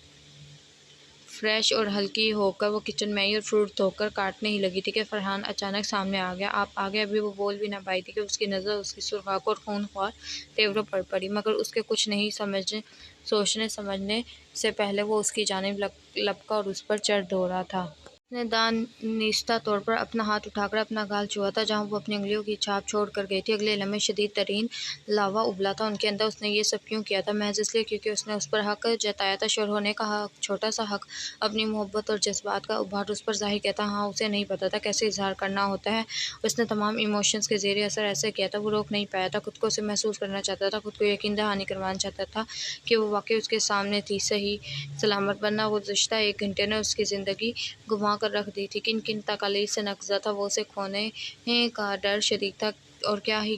Speaker 1: फ्रेश और हल्की होकर वो किचन में आई और फ्रूट धोकर काटने ही लगी थी कि फरहान अचानक सामने आ गया। आप आ गए। अभी वो बोल भी ना पाई थी कि उसकी नज़र उसकी सुरखाक और खूनख्वार तेवरों पर पड़ी, मगर उसके कुछ नहीं सोचने समझने से पहले वो उसकी जानिब लपका और उस पर चढ़ दौड़ा था। उसने दानिस्ता तौर पर अपना हाथ उठाकर अपना गाल छुआ था जहाँ वो अपनी उंगलियों की छाप छोड़ कर गई थी। अगले लम्हे शदीद तरीन लावा उबला था उनके अंदर। उसने ये सब क्यों किया था? महज इसलिए क्योंकि उसने उस पर हक जताया था। शोर होने का हक, छोटा सा हक, अपनी मोहब्बत और जज्बात का उभार उस पर जाहिर किया था। हाँ, उसे नहीं पता था कैसे इजहार करना होता है। उसने तमाम इमोशंस के ज़ेरे असर ऐसे किया था, वो रोक नहीं पाया था। खुद को उसे महसूस करना चाहता था, खुद को यकीन दहानी करवाना चाहता था कि वो वाकई उसके सामने थी, सही सलामत, वरना गुज़श्ता 1 घंटे ने उसकी ज़िंदगी घुमा कर रख दी थी। किन किन तकालीफ से नकज़ा था वो, उसे खोने का डर शदीद था। और क्या ही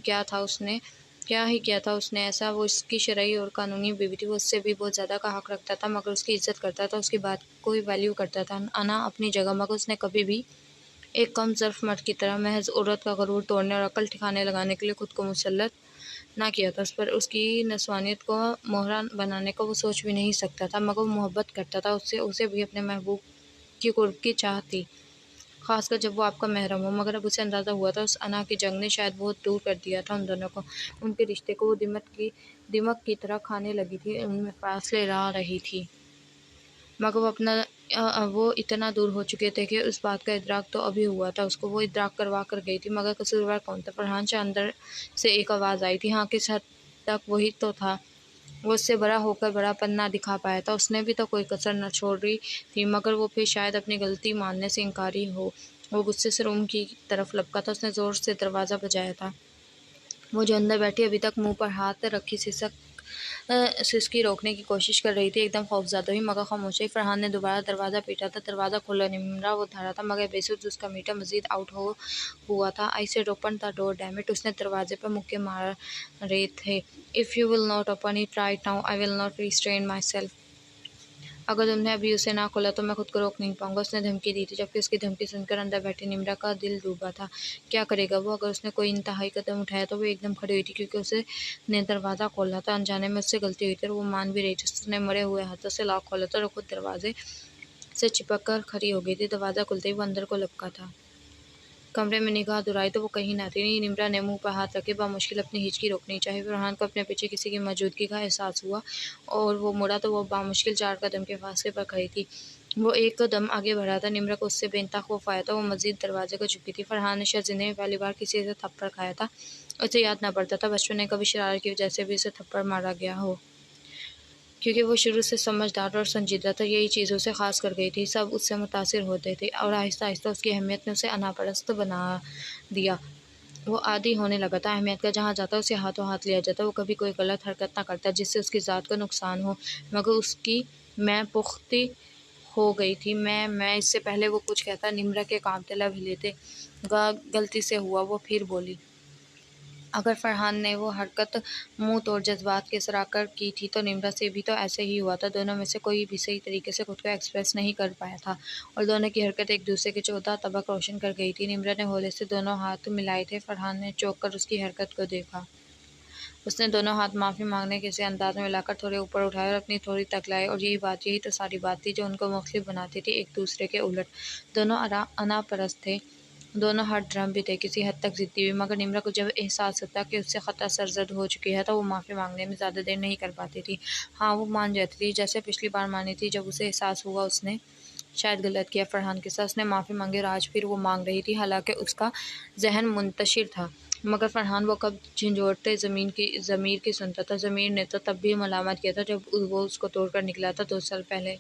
Speaker 1: किया था उसने ऐसा? वो इसकी शरई और कानूनी बीवी थी, वो उससे भी बहुत ज़्यादा का हक रखता था, मगर उसकी इज्जत करता था, उसकी बात को ही वैल्यू करता था। अना अपनी जगह, मगर उसने कभी भी एक कम ज़र्फ़ मर्द की तरह महज औरत का गरूर तोड़ने और अक्ल ठिकाने लगाने के लिए खुद को मुसल्लत ना किया था। उस पर उसकी नस्वानियत को मोहरा बनाने को वो सोच भी नहीं सकता था, मगर वो मोहब्बत करता था उससे। उसे भी अपने महबूब की कुर्ब की चाह थी, ख़ासकर जब वो आपका महरम हो। मगर अब उसे अंदाज़ा हुआ था उस अना की जंग ने शायद बहुत दूर कर दिया था उन दोनों को। उनके रिश्ते को वो दिमक की तरह खाने लगी थी, उनमें फासले ला रही थी। मगर वो इतना दूर हो चुके थे कि उस बात का इदराक तो अभी हुआ था उसको। वो इदराक करवा कर गई थी, मगर कसूरवार कौन था? फरहान शाह। अंदर से एक आवाज़ आई थी। हाँ, किस हद तक वही तो था। वो उससे बड़ा होकर बड़ापन ना दिखा पाया था। उसने भी तो कोई कसर न छोड़ी थी, मगर वो फिर शायद अपनी गलती मानने से इनकारी हो। वो गुस्से से रूम की तरफ लपका था। उसने ज़ोर से दरवाज़ा बजाया था। वो जो अंदर बैठी अभी तक मुंह पर हाथ रखी सिसकी रोकने की कोशिश कर रही थी, एकदम खौफज़दा हुई, मगर खामोश रही। फरहान ने दोबारा दरवाज़ा पीटा था। दरवाज़ा खोला। निम्रा वो धरा था, मगर बेसुध उसका मीटर मज़ीद आउट हुआ था। I said open the door damn it. उसने दरवाजे पर मुक्के मार रहे थे। If you will not open it right now I will not restrain my self. अगर तुमने अभी उसे ना खोला तो मैं खुद को रोक नहीं पाऊंगा, उसने धमकी दी थी। जबकि उसकी धमकी सुनकर अंदर बैठी निम्रा का दिल डूबा था। क्या करेगा वो? अगर उसने कोई इंतहाई कदम उठाया तो वो एकदम खड़ी हुई थी, क्योंकि उसे ने दरवाज़ा खोला था। अनजाने में उससे गलती हुई थी और वो मान भी रही थी। उसने मरे हुए हाथों से लॉक खोला था और खुद दरवाजे से चिपक कर खड़ी हो गई थी। दरवाज़ा खुलते ही वो अंदर को लपका था। कमरे में निगाह दुराई तो वो कहीं न थी। निम्रा ने मुंह पर हाथ रखे बामुश्किल अपनी हिचकी रोकनी चाहिए। फरहान को अपने पीछे किसी की मौजूदगी का एहसास हुआ और वो मुड़ा तो वो बामुश्किल 4 कदम के फासले पर खड़ी थी। वो एक कदम आगे बढ़ा था। निम्रा को उससे बेइंतहा खौफ आया था। वो मज़ीद दरवाज़े को झुकी थी। फरहान ने शायद ज़िंदगी में पहली बार किसी से थप्पड़ खाया था। उसे याद न पड़ता था बचपन में कभी शरारत की वजह से भी उसे थप्पड़ मारा गया हो, क्योंकि वो शुरू से समझदार और संजीदा था। यही चीज़ उसे ख़ास कर गई थी। सब उससे मुतासिर होते थे और आहिस्ता-आहिस्ता उसकी अहमियत ने उसे अनापरस्त बना दिया। वो आदी होने लगा था अहमियत का। जहाँ जाता उसे हाथों हाथ लिया जाता। वो कभी कोई गलत हरकत ना करता जिससे उसकी ज़ात को नुकसान हो, मगर उसकी मैं पुख्ती हो गई थी। मैं इससे पहले वो कुछ कहता, निम्रा के कांपते लब हिले थे। गलती से हुआ, वो फिर बोली। अगर फरहान ने वो हरकत मुंह तोड़ जज्बात के सराकर की थी तो निम्रा से भी तो ऐसे ही हुआ था। दोनों में से कोई भी सही तरीके से खुद को एक्सप्रेस नहीं कर पाया था और दोनों की हरकत एक दूसरे के 14 तबक रोशन कर गई थी। निम्रा ने हौले से दोनों हाथ मिलाए थे। फरहान ने चौंक कर उसकी हरकत को देखा। उसने दोनों हाथ माफ़ी मांगने के से अंदाज में मिलाकर थोड़े ऊपर उठाए और अपनी थोड़ी तकलाई, और यही तो सारी बात थी जो उनको मुख्तलिफ बनाती थी एक दूसरे के उलट। दोनों अनापरस्त थे, दोनों हाथ ड्रम भी थे, किसी हद तक ज़िद्दी भी। मगर निम्रा को जब एहसास होता कि उससे ख़ता सरजद हो चुकी है तो वो माफ़ी मांगने में ज़्यादा देर नहीं कर पाती थी। हाँ, वो मान जाती थी, जैसे पिछली बार मानी थी जब उसे एहसास हुआ उसने शायद गलत किया फरहान के साथ। उसने माफ़ी मांगी और आज फिर वो मांग रही थी, हालांकि उसका जहन मुंतशिर था। मगर फरहान वो कब झंझोड़ते ज़मीर की सुनता था। ज़मीर ने तो तब भी मलामत किया था जब वो उसको तोड़कर निकला था 2 साल पहले।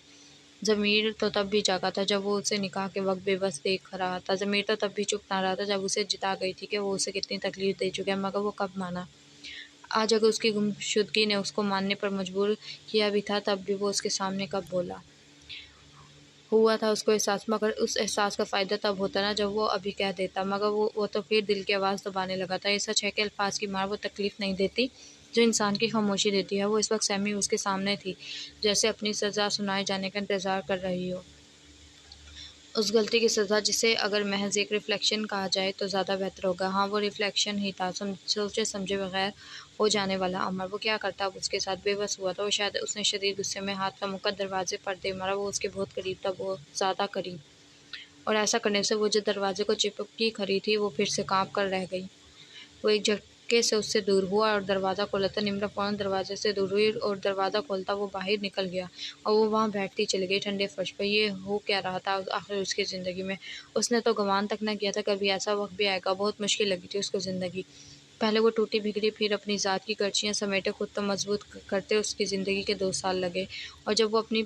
Speaker 1: ज़मीर तो तब भी जागा था जब वो उसे निकाह के वक्त बेबस देख रहा था। ज़मीर तो तब भी चुप ना रहा था जब उसे जिता गई थी कि वो उसे कितनी तकलीफ़ दे चुका है, मगर वो कब माना। आज अगर उसकी गुमशुदगी ने उसको मानने पर मजबूर किया भी था, तब भी वो उसके सामने कब बोला। हुआ था उसको एहसास, मगर उस एहसास का फ़ायदा तब होता ना जब वो अभी कह देता, मगर वो तो फिर दिल की आवाज़ दबाने लगा था। ये सच है कि अल्फाज की मार वो तकलीफ़ नहीं देती जो इंसान की खामोशी देती है। वो इस वक्त सैमी उसके सामने थी, जैसे अपनी सज़ा सुनाए जाने का इंतज़ार कर रही हो। उस गलती की सज़ा जिसे अगर महज एक रिफ्लेक्शन कहा जाए तो ज़्यादा बेहतर होगा। हाँ, वो रिफ्लेक्शन ही था, सोचे समझे बगैर हो जाने वाला अमर। वो क्या करता अब उसके साथ, बेबस हुआ था वो। शायद उसने शदीद गुस्से में हाथ का मुक्का दरवाजे पर दे मारा। वो उसके बहुत करीब था, बहुत ज़्यादा करीब, और ऐसा करने से वो जो दरवाजे को चिपकी खड़ी थी वो फिर से काँप कर रह गई। वो एक झटके से उससे दूर हुआ और दरवाज़ा खोला था। निम्रा फ़ौरन दरवाजे से दूर हुई और दरवाज़ा खोलता वो बाहर निकल गया और वो वहाँ बैठती चली गई ठंडे फर्श पर। ये हो क्या रहा था आखिर उसकी ज़िंदगी में? उसने तो गुमान तक न किया था कभी ऐसा वक्त भी आएगा। बहुत मुश्किल लगी थी उसको ज़िंदगी। पहले वो टूटी बिगड़ी, फिर अपनी ज़ात की करचियाँ समेटे खुद तो मजबूत करते उसकी ज़िंदगी के 2 साल लगे। और जब वो अपनी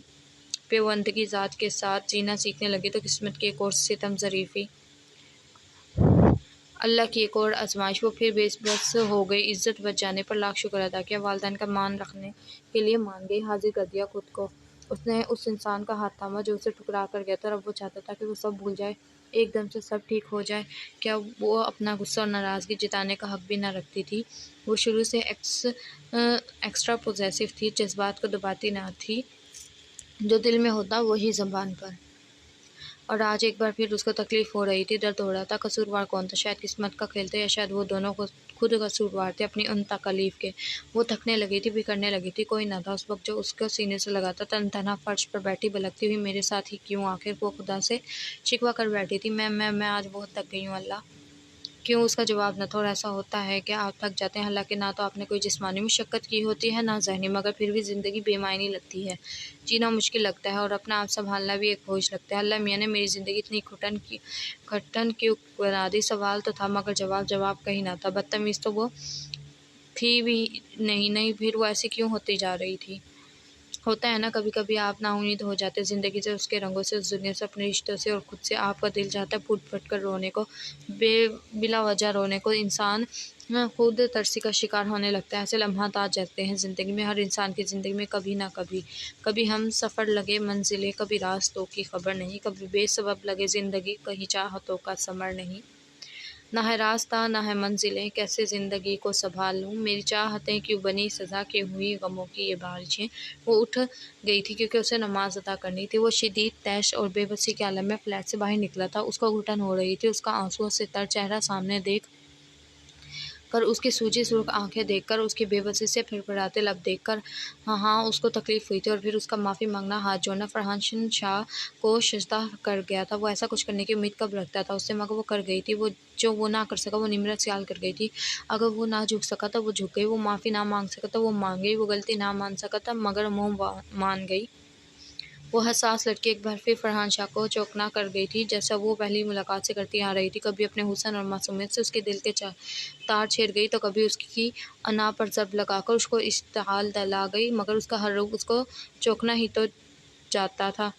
Speaker 1: पेवंदगी ज़ात के साथ जीना सीखने लगी तो किस्मत की एक और सितम ज़रीफ़ी, अल्लाह की एक और आजमाइश, वो फिर बेबस हो गई। इज़्ज़त बच जाने पर लाख शुक्र अदा किया, वालिदैन का मान रखने के लिए मान गई, हाजिर कर दिया खुद को। उसने उस इंसान का हाथ थामा जो उसे ठुकरा कर गया था, और अब वो चाहता था कि वो सब भूल जाए, एकदम से सब ठीक हो जाए। क्या वो अपना गुस्सा और नाराज़गी जताने का हक भी ना रखती थी? वो शुरू से एक्स्ट्रा पॉसेसिव थी, जज्बात को दबाती ना थी, जो दिल में होता वही ज़बान पर। और आज एक बार फिर उसको तकलीफ़ हो रही थी, दर्द हो रहा था। कसूरवार कौन था? शायद किस्मत का खेल था, या शायद वो दोनों को खुद कसूरवार थे अपनी उन तकलीफ़ के। वो थकने लगी थी, बिखरने लगी थी, कोई ना था उस वक्त जो उसको सीने से लगाता। तनहा फर्श पर बैठी बलकती हुई, मेरे साथ ही क्यों? आखिर वो खुदा से शिकवा कर बैठी थी। मैं आज बहुत थक गई हूँ अल्लाह। क्यों? उसका जवाब न था। और ऐसा होता है कि आप थक जाते हैं, हालांकि ना तो आपने कोई जिस्मानी मशक्क़त की होती है ना ज़हनी, मगर फिर भी ज़िंदगी बेमायनी लगती है, जीना मुश्किल लगता है और अपना आप संभालना भी एक बोझ लगता है। अल्लाह मियाँ ने मेरी ज़िंदगी इतनी घुटन क्यों बना दी? सवाल तो था, मगर जवाब कहीं ना था। बदतमीज़ तो वो थी भी नहीं, फिर वो ऐसी क्यों होती जा रही थी? होता है ना, कभी कभी आप नाउम्मीद हो जाते हैं ज़िंदगी से, उसके रंगों से, उस दुनिया से, अपने रिश्तों से और खुद से। आपका दिल चाहता है फूट फट कर रोने को, बिला वजह रोने को। इंसान खुद तरसी का शिकार होने लगता है। ऐसे लम्हात आ जाते हैं ज़िंदगी में, हर इंसान की ज़िंदगी में, कभी ना कभी। कभी हम सफ़र लगे मंजिलें, कभी रास्तों की खबर नहीं, कभी बेसबब लगे ज़िंदगी, कहीं चाहतों का समर नहीं। ना है रास्ता ना है मंजिलें, कैसे ज़िंदगी को संभाल लूँ, मेरी चाहतें क्यों बनी सज़ा, क्यों हुई गमों की ये बारिशें। वो उठ गई थी क्योंकि उसे नमाज़ अदा करनी थी। वो शदीद तैश और बेबसी के आलम में फ्लैट से बाहर निकला था। उसको घुटन हो रही थी, उसका आंसुओं से तर चेहरा सामने देख कर, उसकी सूजी सुर्ख आंखें देखकर, उसकी बेबसी से फिड़फिड़ाते लब देखकर, हाँ उसको तकलीफ़ हुई थी। और फिर उसका माफ़ी मांगना, हाथ जोड़ना, फरहान शाह को सजदा कर गया था। वो ऐसा कुछ करने की उम्मीद कब रखता था उससे, मगर वो कर गई थी। वो जो वो ना कर सका वो निम्रत ख्याल कर गई थी। अगर वो ना झुक सका तो वो झुक गई, वो माफ़ी ना मांग सका तो वो मांग गई, वो गलती ना मान सका था मगर मुँह मान गई। वो हसास लड़की एक बार फिर फरहान शाह को चौंकना कर गई थी, जैसा वो पहली मुलाकात से करती आ रही थी। कभी अपने हुस्न और मासूमियत से उसके दिल के तार छेड़ गई, तो कभी उसकी अना पर ज़रब लगाकर उसको इश्तिहाल दिला गई, मगर उसका हर रूप उसको चौंकना ही तो जाता था।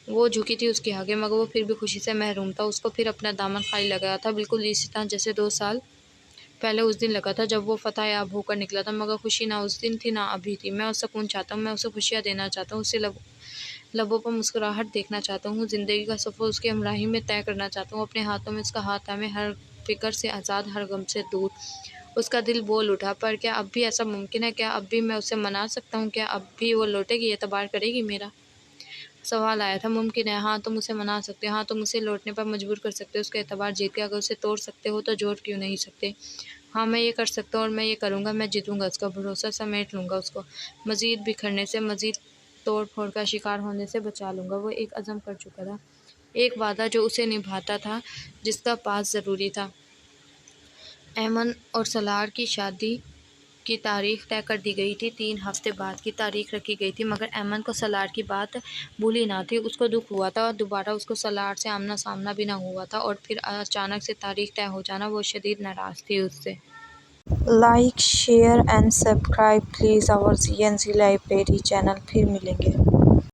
Speaker 1: वो झुकी थी उसके आगे, मगर वो फिर भी खुशी से महरूम था। उसको फिर अपना दामन खाली लगाया था, बिल्कुल इसी तरह जैसे 2 साल पहले उस दिन लगा था जब वो फतह याब होकर निकला था। मगर खुशी ना उस दिन थी ना अभी थी। मैं उससे सुकून चाहता हूँ, मैं उसे खुशियाँ देना चाहता हूँ, उससे लबों पर मुस्कुराहट देखना चाहता हूँ, ज़िंदगी का सफ़र उसकी हमराही में तय करना चाहता हूँ। अपने हाथों में उसका हाथ है, मैं हर फिक्र से आज़ाद, हर गम से दूर। उसका दिल बोल उठा, पर क्या अब भी ऐसा मुमकिन है? क्या अब भी मैं उसे मना सकता हूँ? क्या अब भी वो लौटेगी, एतबार करेगी मेरा? सवाल आया था। मुमकिन है, हाँ तुम उसे मना सकते हो, हाँ तुम उसे लौटने पर मजबूर कर सकते हो, उसका एतबार जीत के। अगर उसे तोड़ सकते हो तो जोड़ क्यों नहीं सकते? हाँ मैं ये कर सकता हूँ और मैं ये करूँगा। मैं जीतूँगा उसका भरोसा, समेट लूँगा उसको, मज़ीद बिखरने से, मज़ीद तोड़-फोड़ का शिकार होने से बचा लूँगा। वो एक अज़म कर चुका था, एक वादा जो उसे निभाता था, जिसका पास ज़रूरी था। ऐमन और सलार की शादी की तारीख तय कर दी गई थी। 3 हफ्ते बाद की तारीख रखी गई थी, मगर ऐमन को सलार की बात भूली ना थी। उसको दुख हुआ था, और दोबारा उसको सलार से आमना सामना भी ना हुआ था, और फिर अचानक से तारीख तय हो जाना, वो शदीद नाराज़ थी उससे।
Speaker 2: Like share and subscribe please our ZNZ library channel. फिर मिलेंगे।